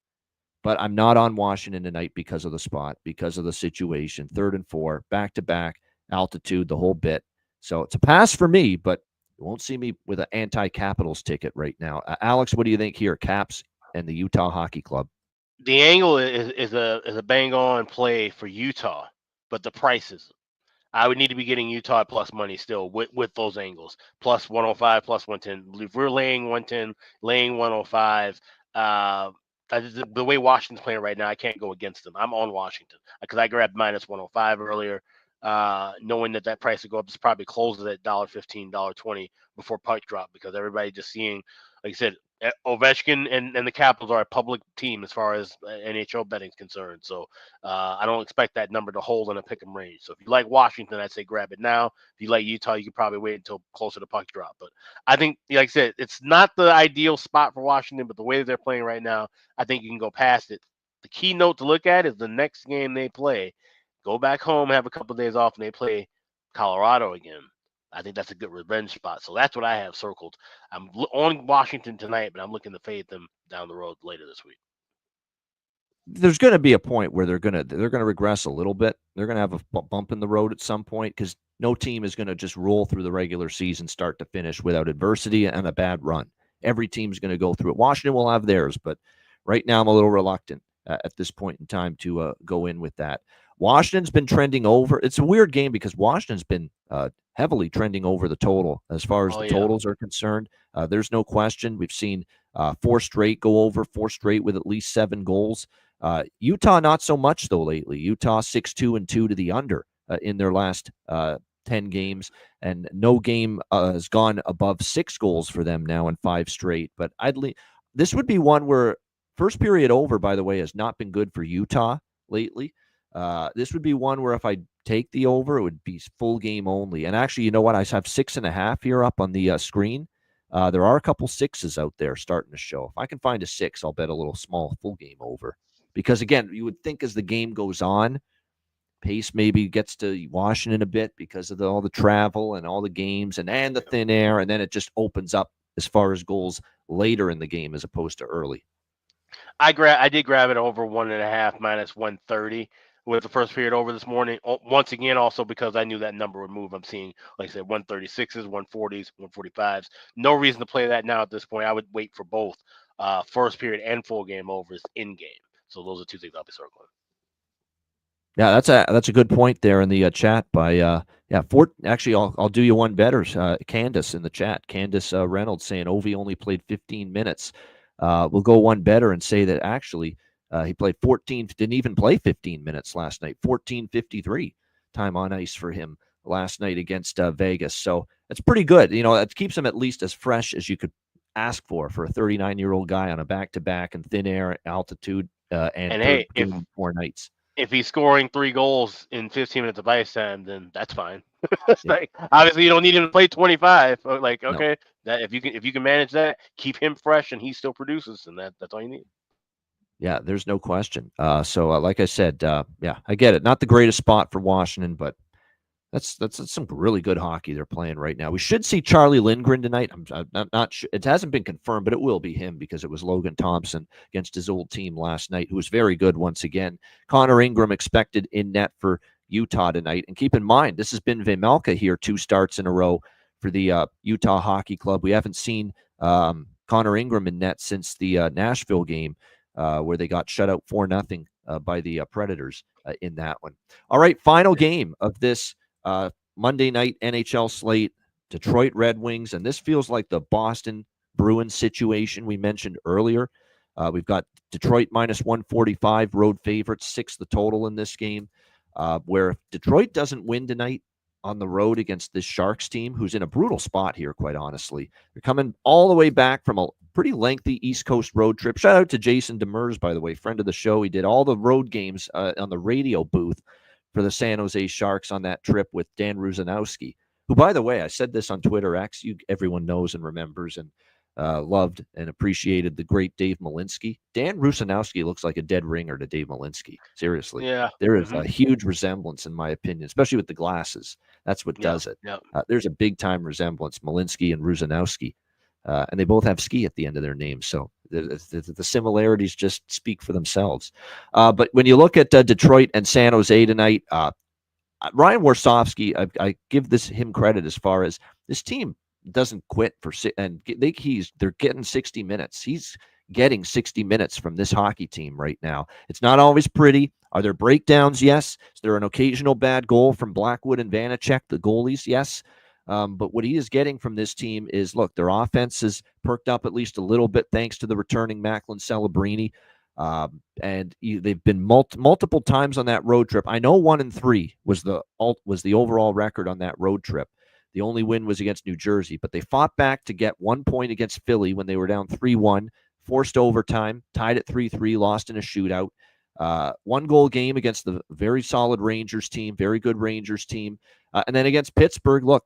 But I'm not on Washington tonight because of the spot, because of the situation. 3rd and 4, back-to-back, altitude, the whole bit. So it's a pass for me, but you won't see me with an anti-Capitals ticket right now. Alex, what do you think here, Caps and the Utah Hockey Club? The angle is a bang-on play for Utah, but the price is. I would need to be getting Utah plus money still with those angles. Plus 105, plus 110. If we're laying 110, laying 105, the way Washington's playing right now, I can't go against them. I'm on Washington because I grabbed minus 105 earlier, knowing that price would go up. It's probably closes at $1.15, $1.20 before puck drop because everybody just seeing, like I said, Ovechkin and the Capitals are a public team as far as NHL betting is concerned. So I don't expect that number to hold in a pick 'em range. So if you like Washington, I'd say grab it now. If you like Utah, you could probably wait until closer to puck drop. But I think, like I said, it's not the ideal spot for Washington, but the way they're playing right now, I think you can go past it. The key note to look at is the next game they play. Go back home, have a couple of days off, and they play Colorado again. I think that's a good revenge spot. So that's what I have circled. I'm on Washington tonight, but I'm looking to fade them down the road later this week. There's going to be a point where they're going to regress a little bit. They're going to have a bump in the road at some point because no team is going to just roll through the regular season start to finish without adversity and a bad run. Every team's going to go through it. Washington will have theirs, but right now I'm a little reluctant at this point in time to go in with that. Washington's been trending over. It's a weird game because Washington's been heavily trending over the total as far as totals are concerned. There's no question. We've seen 4 straight go over, 4 straight with at least 7 goals. Utah, not so much, though, lately. Utah 6-2-2 to the under in their last 10 games, and no game has gone above 6 goals for them now in 5 straight. But this would be one where first period over, by the way, has not been good for Utah lately. This would be one where if I take the over, it would be full game only. And actually, you know what? I have 6.5 here up on the screen. There are a couple sixes out there starting to show. If I can find a 6, I'll bet a little small full game over. Because, again, you would think as the game goes on, pace maybe gets to Washington a bit because of all the travel and all the games and the thin air, and then it just opens up as far as goals later in the game as opposed to early. I did grab it over 1.5 minus 130 with the first period over this morning. Once again, also because I knew that number would move. I'm seeing, like I said, 136s, 140s, 145s. No reason to play that now at this point. I would wait for both first period and full game overs in game. So those are two things I'll be circling. Yeah, that's a good point there in the chat by actually I'll do you one better. Candace in the chat, Candace Reynolds saying Ovi only played 15 minutes. We'll go one better and say that actually he played 14, didn't even play 15 minutes last night. 14:53 time on ice for him last night against Vegas. So that's pretty good. You know, it keeps him at least as fresh as you could ask for a 39-year-old guy on a back-to-back and thin air altitude and hey, 4 nights. If he's scoring 3 goals in 15 minutes of ice time, then that's fine. Like, obviously, you don't need him to play 25. Like, okay, that if you can manage that, keep him fresh, and he still produces, and that's all you need. Yeah, there's no question. So, like I said, I get it. Not the greatest spot for Washington, but that's some really good hockey they're playing right now. We should see Charlie Lindgren tonight. I'm not sure. It hasn't been confirmed, but it will be him because it was Logan Thompson against his old team last night, who was very good once again. Connor Ingram expected in net for Utah tonight. And keep in mind, this has been Vejmelka here 2 starts in a row for the Utah Hockey Club. We haven't seen Connor Ingram in net since the Nashville game where they got shut out 4-0 by the Predators in that one. All right, final game of this Monday night NHL slate, Detroit Red Wings, and this feels like the Boston Bruins situation we mentioned earlier. We've got Detroit minus 145, road favorites, 6 the total in this game, where if Detroit doesn't win tonight on the road against this Sharks team, who's in a brutal spot here, quite honestly. They're coming all the way back from a pretty lengthy East Coast road trip. Shout out to Jason Demers, by the way, friend of the show. He did all the road games on the radio booth for the San Jose Sharks on that trip with Dan Rusanowski, who, by the way, I said this on Twitter X, everyone knows and remembers and loved and appreciated the great Dave Malinsky. Dan Rusanowski looks like a dead ringer to Dave Malinsky. Seriously. Yeah. There is a huge resemblance, in my opinion, especially with the glasses. That's what does it. Yeah. There's a big-time resemblance, Malinsky and Rusanowski. And they both have ski at the end of their names. So the similarities just speak for themselves. But when you look at Detroit and San Jose tonight, Ryan Warsofsky, I give him credit as far as this team doesn't quit and they're getting 60 minutes. He's getting 60 minutes from this hockey team right now. It's not always pretty. Are there breakdowns? Yes. Is there an occasional bad goal from Blackwood and Vanacek, the goalies? Yes. But what he is getting from this team is, look, their offense has perked up at least a little bit thanks to the returning Macklin Celebrini. And they've been multiple times on that road trip. I know 1-3 was the overall record on that road trip. The only win was against New Jersey, but they fought back to get 1 point against Philly when they were down 3-1, forced overtime, tied at 3-3, lost in a shootout. 1-goal game against the very solid Rangers team, very good Rangers team. And then against Pittsburgh, look,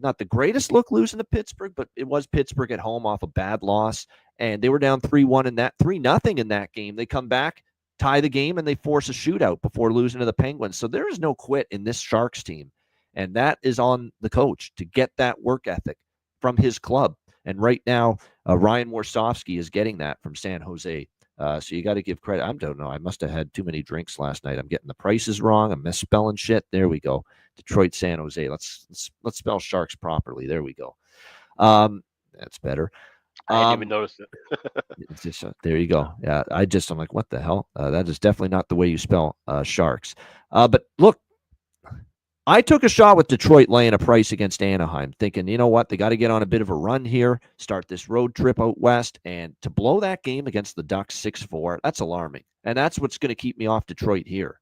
not the greatest look losing to Pittsburgh, but it was Pittsburgh at home off a bad loss. And they were down 3-1 in that 3-0 in that game. They come back, tie the game, and they force a shootout before losing to the Penguins. So there is no quit in this Sharks team. And that is on the coach to get that work ethic from his club. And right now, Ryan Warsofsky is getting that from San Jose. So you got to give credit. I don't know. I must have had too many drinks last night. I'm getting the prices wrong. I'm misspelling shit. There we go. Detroit, San Jose. Let's spell Sharks properly. There we go. That's better. I didn't even notice it. It's just, there you go. Yeah, I'm like, what the hell? That is definitely not the way you spell Sharks. But look, I took a shot with Detroit laying a price against Anaheim, thinking, you know what, they got to get on a bit of a run here, start this road trip out west, and to blow that game against the Ducks 6-4, that's alarming. And that's what's going to keep me off Detroit here,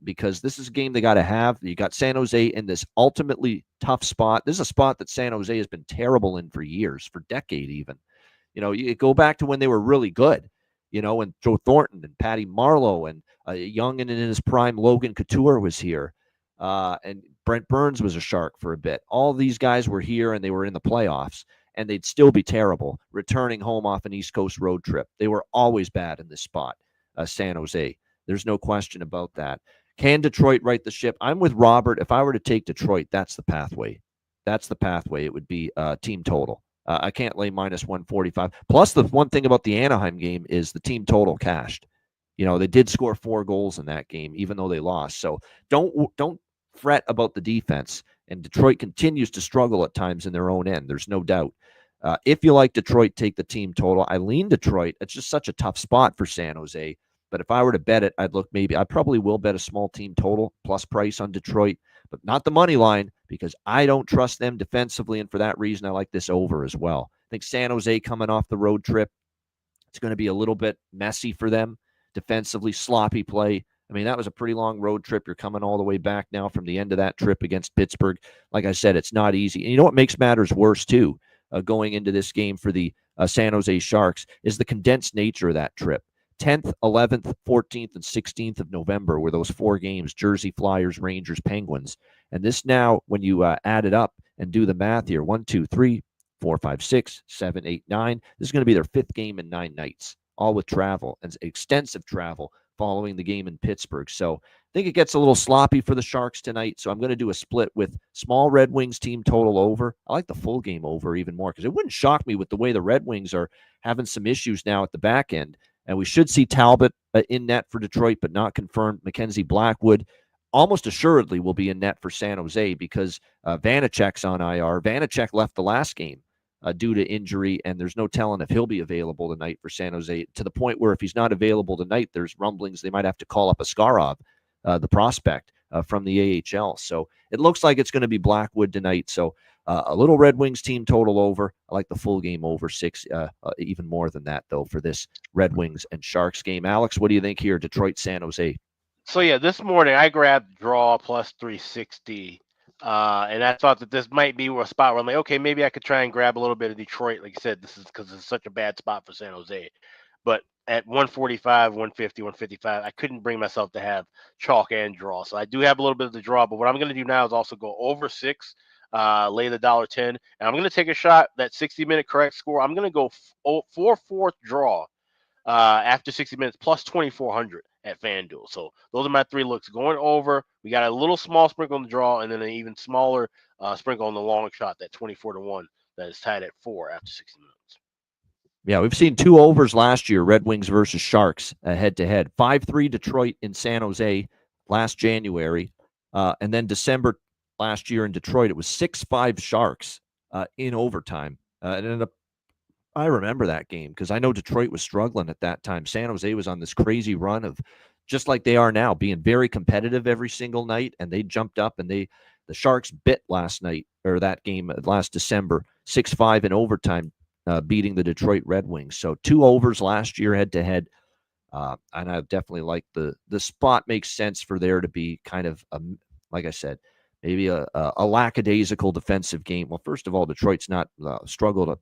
because this is a game they got to have. You got San Jose in this ultimately tough spot. This is a spot that San Jose has been terrible in for years, for decade even. You know, you go back to when they were really good. and Joe Thornton and Patty Marleau and young and in his prime Logan Couture was here. And Brent Burns was a Shark for a bit. All these guys were here and they were in the playoffs, and they'd still be terrible returning home off an East Coast road trip. They were always bad in this spot, San Jose. There's no question about that. Can Detroit right the ship? I'm with Robert. If I were to take Detroit, that's the pathway. That's the pathway. It would be team total. I can't lay minus 145. Plus, the one thing about the Anaheim game is the team total cashed. They did score 4 goals in that game, even though they lost. So don't fret about the defense. And Detroit continues to struggle at times in their own end. There's no doubt. If you like Detroit, take the team total. I lean Detroit. It's just such a tough spot for San Jose. But if I were to bet it, I probably will bet a small team total plus price on Detroit, but not the money line because I don't trust them defensively. And for that reason, I like this over as well. I think San Jose coming off the road trip, it's going to be a little bit messy for them defensively, sloppy play. I mean, that was a pretty long road trip. You're coming all the way back now from the end of that trip against Pittsburgh. Like I said, it's not easy. And you know what makes matters worse too, going into this game for the San Jose Sharks is the condensed nature of that trip. 10th, 11th, 14th, and 16th of November were those 4 games, Jersey Flyers, Rangers, Penguins. And this now, when you add it up and do the math here, 1, 2, 3, 4, 5, 6, 7, 8, 9, this is going to be their 5th game in 9 nights, all with travel and extensive travel following the game in Pittsburgh. So I think it gets a little sloppy for the Sharks tonight. So I'm going to do a split with small Red Wings team total over. I like the full game over even more because it wouldn't shock me with the way the Red Wings are having some issues now at the back end. And we should see Talbot in net for Detroit, but not confirmed. Mackenzie Blackwood almost assuredly will be in net for San Jose because Vanacek's on IR. Vanacek left the last game due to injury, and there's no telling if he'll be available tonight for San Jose, to the point where if he's not available tonight, there's rumblings they might have to call up Askarov, the prospect from the AHL. So it looks like it's going to be Blackwood tonight. So a little Red Wings team total over. I like the full game over 6, even more than that, though, for this Red Wings and Sharks game. Alex, what do you think here, Detroit, San Jose? So, yeah, this morning I grabbed draw plus 360, and I thought that this might be a spot where I'm like, okay, maybe I could try and grab a little bit of Detroit. Like you said, this is because it's such a bad spot for San Jose. But at 145, 150, 155, I couldn't bring myself to have chalk and draw. So I do have a little bit of the draw, but what I'm going to do now is also go over 6. Lay the $1.10, and I'm going to take a shot that 60-minute correct score. I'm going to go 4-4 draw after 60 minutes plus 2,400 at FanDuel. So those are my 3 looks going over. We got a little small sprinkle on the draw, and then an even smaller sprinkle on the long shot, that 24-1 that is tied at 4 after 60 minutes. Yeah, we've seen 2 overs last year, Red Wings versus Sharks head-to-head. 5-3 Detroit in San Jose last January, and then December last year in Detroit, it was 6-5 Sharks in overtime. It ended up, I remember that game because I know Detroit was struggling at that time. San Jose was on this crazy run of, just like they are now, being very competitive every single night, and they jumped up and the Sharks bit last night, or that game last December, 6-5 in overtime, beating the Detroit Red Wings. So 2 overs last year head-to-head. And I definitely like the spot. Makes sense for there to be kind of, like I said, maybe a lackadaisical defensive game. Well, first of all, Detroit's not struggled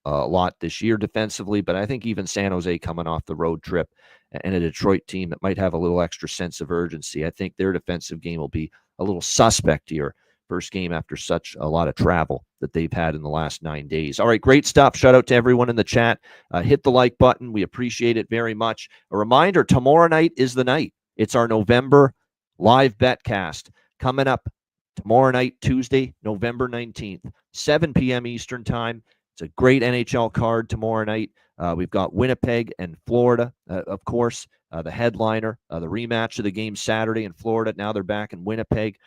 a lot this year defensively, but I think even San Jose coming off the road trip and a Detroit team that might have a little extra sense of urgency, I think their defensive game will be a little suspect here. First game after such a lot of travel that they've had in the last 9 days. All right, great stuff. Shout out to everyone in the chat. Hit the like button. We appreciate it very much. A reminder, tomorrow night is the night. It's our November live betcast coming up. Tomorrow night, Tuesday, November 19th, 7 p.m. Eastern time. It's a great NHL card tomorrow night. We've got Winnipeg and Florida, of course, the headliner, the rematch of the game Saturday in Florida. Now they're back in Winnipeg.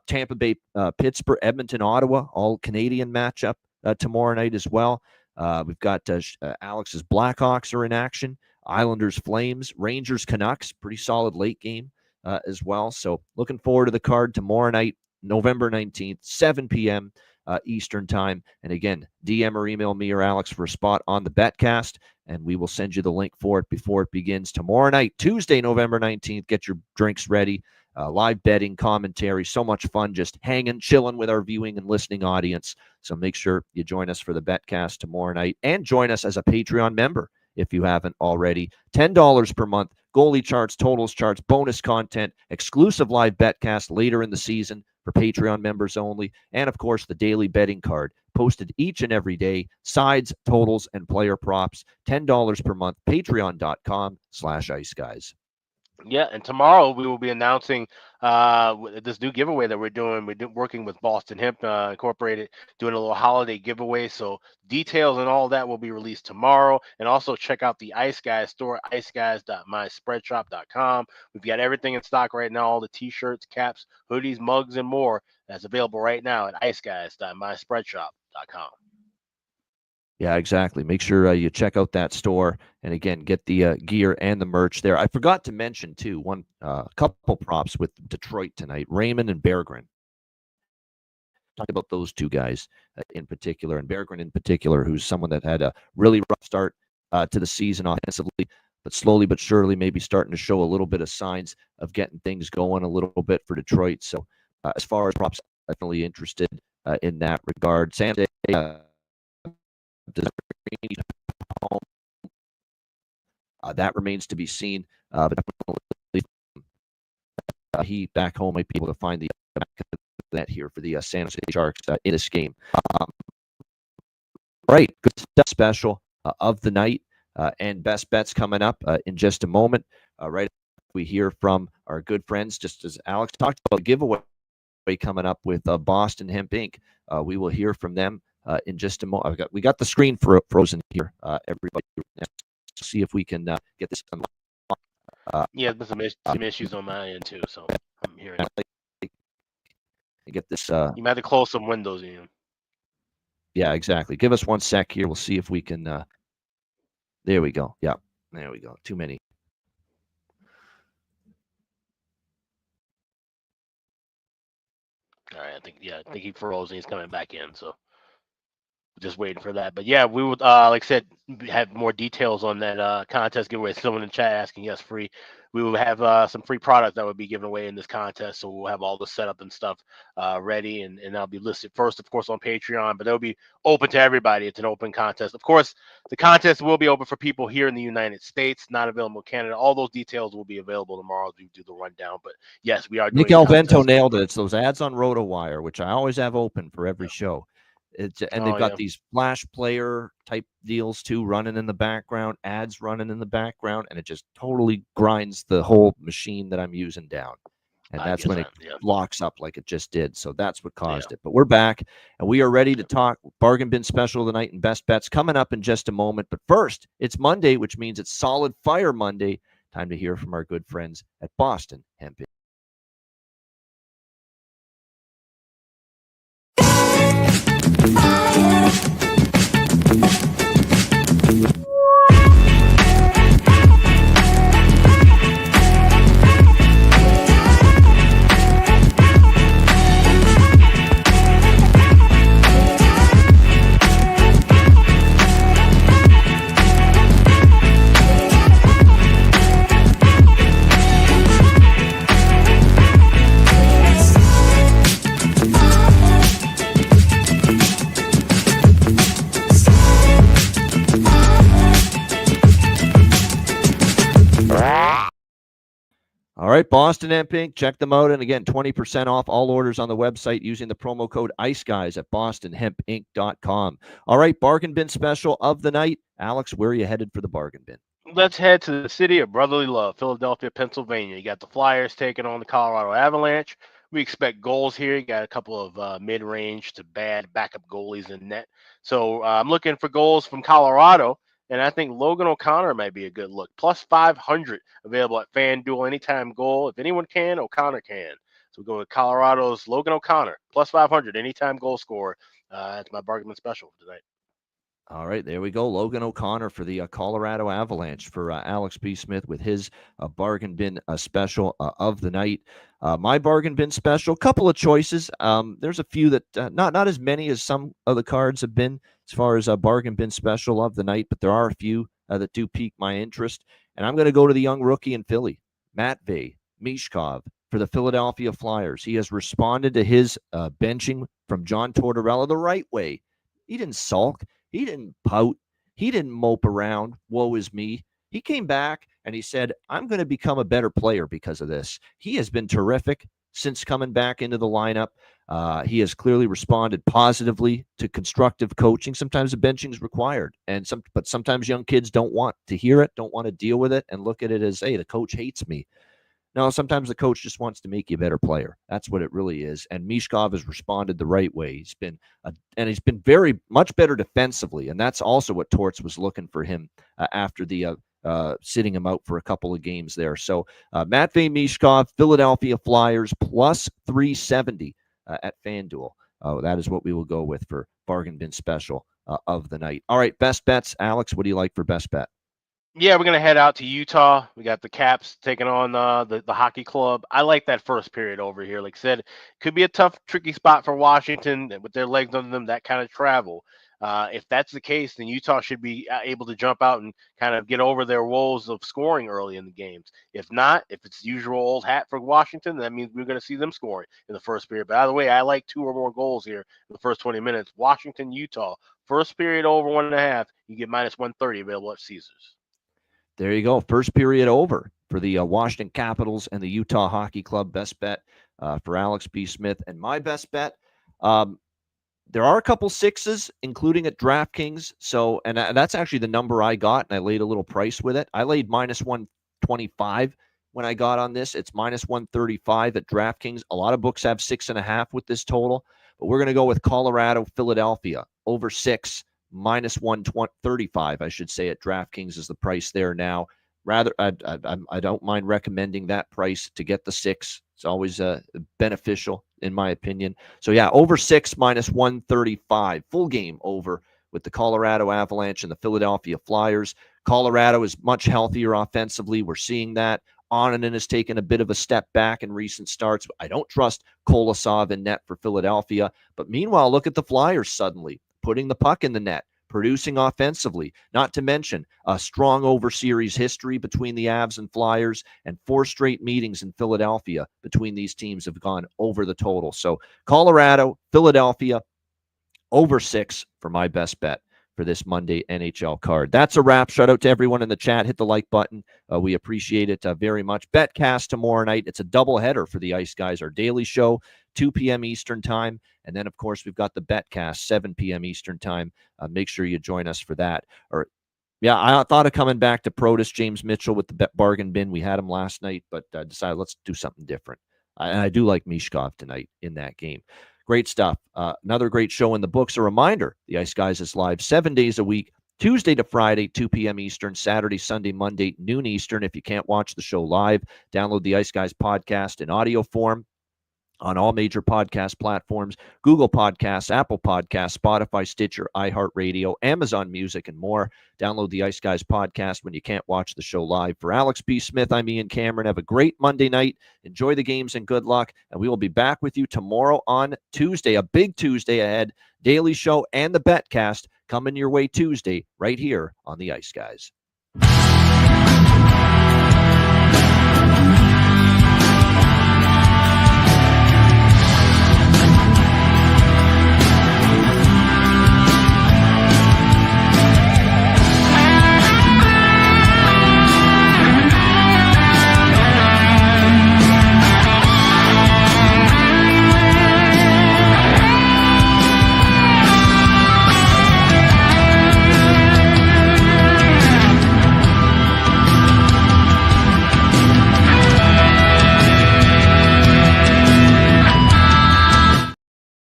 Tampa Bay, Pittsburgh, Edmonton, Ottawa, all Canadian matchup tomorrow night as well. We've got Alex's Blackhawks are in action. Islanders, Flames, Rangers, Canucks, pretty solid late game as well. So looking forward to the card tomorrow night. November 19th, 7 p.m. Eastern time. And again, DM or email me or Alex for a spot on the betcast, and we will send you the link for it before it begins tomorrow night, Tuesday, November 19th. Get your drinks ready. Live betting, commentary, so much fun just hanging, chilling with our viewing and listening audience. So make sure you join us for the betcast tomorrow night and join us as a Patreon member if you haven't already. $10 per month, goalie charts, totals charts, bonus content, exclusive live betcast later in the season for Patreon members only, and of course the daily betting card posted each and every day, sides, totals, and player props. $10 per month, patreon.com/Ice Guys. Yeah, and tomorrow we will be announcing this new giveaway that we're doing. We're working with Boston Hemp Incorporated, doing a little holiday giveaway. So details and all that will be released tomorrow. And also check out the Ice Guys store, iceguys.myspreadshop.com. We've got everything in stock right now, all the T-shirts, caps, hoodies, mugs, and more that's available right now at iceguys.myspreadshop.com. Yeah, exactly. Make sure you check out that store, and again, get the gear and the merch there. I forgot to mention too one couple props with Detroit tonight. Raymond and Berggren. Talk about those two guys in particular, and Berggren in particular, who's someone that had a really rough start to the season offensively, but slowly but surely maybe starting to show a little bit of signs of getting things going a little bit for Detroit. So as far as props, definitely interested in that regard. Sunday. That remains to be seen, but definitely he back home might be able to find the net here for the San Jose Sharks in this game. Right, good stuff special of the night and best bets coming up in just a moment. Right, we hear from our good friends, just as Alex talked about the giveaway coming up with Boston Hemp Inc. We will hear from them in just a moment. We got the screen frozen here. Everybody, see if we can get this. Yeah, there's some issues on my end too, so I'm hearing it. Get this. You might have to close some windows, Ian. Yeah, exactly. Give us 1 sec here. We'll see if we can. There we go. Yeah, there we go. Too many. All right, I think he froze and he's coming back in, so just waiting for that. But yeah, we would like I said, have more details on that contest giveaway. Someone in the chat asking, yes, free. We will have some free products that would be given away in this contest, so we'll have all the setup and stuff ready, and that'll be listed first, of course, on Patreon, but it'll be open to everybody. It's an open contest. Of course, the contest will be open for people here in the United States, not available in Canada. All those details will be available tomorrow as we do the rundown. But yes, we are doing Nick Alvento nailed it. It's those ads on RotoWire, which I always have open for every show. And they've got these flash player type deals too, running in the background, ads running in the background, and it just totally grinds the whole machine that I'm using down. And that's when it locks up like it just did. So that's what caused it. But we're back, and we are ready to talk bargain bin special of the night and best bets coming up in just a moment. But first, it's Monday, which means it's Solid Fire Monday. Time to hear from our good friends at Boston Hemp. All right, Boston Hemp Inc. Check them out. And again, 20% off all orders on the website using the promo code ICEGUYS at bostonhempinc.com. All right, bargain bin special of the night. Alex, where are you headed for the bargain bin? Let's head to the city of brotherly love, Philadelphia, Pennsylvania. You got the Flyers taking on the Colorado Avalanche. We expect goals here. You got a couple of mid-range to bad backup goalies in net. So I'm looking for goals from Colorado. And I think Logan O'Connor might be a good look. Plus 500 available at FanDuel, anytime goal. If anyone can, O'Connor can. So we go with Colorado's Logan O'Connor. Plus 500, anytime goal scorer. That's my bargain special for tonight. All right, there we go. Logan O'Connor for the Colorado Avalanche for Alex B. Smith with his bargain bin special of the night. My bargain bin special, couple of choices. There's a few that not as many as some of the cards have been as far as a bargain bin special of the night, but there are a few that do pique my interest. And I'm going to go to the young rookie in Philly, Matvei Michkov for the Philadelphia Flyers. He has responded to his benching from John Tortorella the right way. He didn't sulk. He didn't pout. He didn't mope around, woe is me. He came back and he said, I'm going to become a better player because of this. He has been terrific since coming back into the lineup. He has clearly responded positively to constructive coaching. Sometimes the benching is required, but sometimes young kids don't want to hear it, don't want to deal with it, and look at it as, hey, the coach hates me. No, sometimes the coach just wants to make you a better player. That's what it really is. And Mishkov has responded the right way. He's been very much better defensively, and that's also what Torts was looking for him after the sitting him out for a couple of games there. So Matvei Mishkov, Philadelphia Flyers plus 370 at FanDuel. That is what we will go with for bargain bin special of the night. All right, best bets. Alex, what do you like for best bet? Yeah, we're going to head out to Utah. We got the Caps taking on the hockey club. I like that first period over here. Like I said, could be a tough, tricky spot for Washington with their legs under them, that kind of travel. If that's the case, then Utah should be able to jump out and kind of get over their woes of scoring early in the games. If not, if it's the usual old hat for Washington, that means we're going to see them scoring in the first period. But by the way, I like 2 or more goals here in the first 20 minutes. Washington, Utah, first period over 1.5. You get minus 130 available at Caesars. There you go. First period over for the Washington Capitals and the Utah Hockey Club. Best bet for Alex B. Smith. And my best bet, there are a couple sixes, including at DraftKings. So, and that's actually the number I got, and I laid a little price with it. I laid minus 125 when I got on this. It's minus 135 at DraftKings. A lot of books have 6.5 with this total, but we're going to go with Colorado, Philadelphia, over 6. Minus 135, I should say, at DraftKings is the price there now. Rather, I don't mind recommending that price to get the 6. It's always beneficial, in my opinion. So, yeah, over 6, minus 135. Full game over with the Colorado Avalanche and the Philadelphia Flyers. Colorado is much healthier offensively. We're seeing that. Onanen has taken a bit of a step back in recent starts. I don't trust Kolosov in net for Philadelphia. But meanwhile, look at the Flyers suddenly putting the puck in the net, producing offensively, not to mention a strong over-series history between the Avs and Flyers, and 4 straight meetings in Philadelphia between these teams have gone over the total. So Colorado, Philadelphia, over 6 for my best bet for this Monday NHL card. That's a wrap. Shout out to everyone in the chat. Hit the like button. We appreciate it very much. Betcast tomorrow night. It's a doubleheader for the Ice Guys. Our daily show, 2 p.m. Eastern time. And then, of course, we've got the Betcast, 7 p.m. Eastern time. Make sure you join us for that. I thought of coming back to Protus, James Mitchell with the bargain bin. We had him last night, but decided let's do something different. And I do like Mishkov tonight in that game. Great stuff. Another great show in the books. A reminder, the Ice Guys is live 7 days a week, Tuesday to Friday, 2 p.m. Eastern, Saturday, Sunday, Monday, noon Eastern. If you can't watch the show live, download the Ice Guys podcast in audio form on all major podcast platforms, Google Podcasts, Apple Podcasts, Spotify, Stitcher, iHeartRadio, Amazon Music, and more. Download the Ice Guys podcast when you can't watch the show live. For Alex B. Smith, I'm Ian Cameron. Have a great Monday night. Enjoy the games and good luck. And we will be back with you tomorrow on Tuesday, a big Tuesday ahead. Daily show and the Betcast coming your way Tuesday right here on the Ice Guys.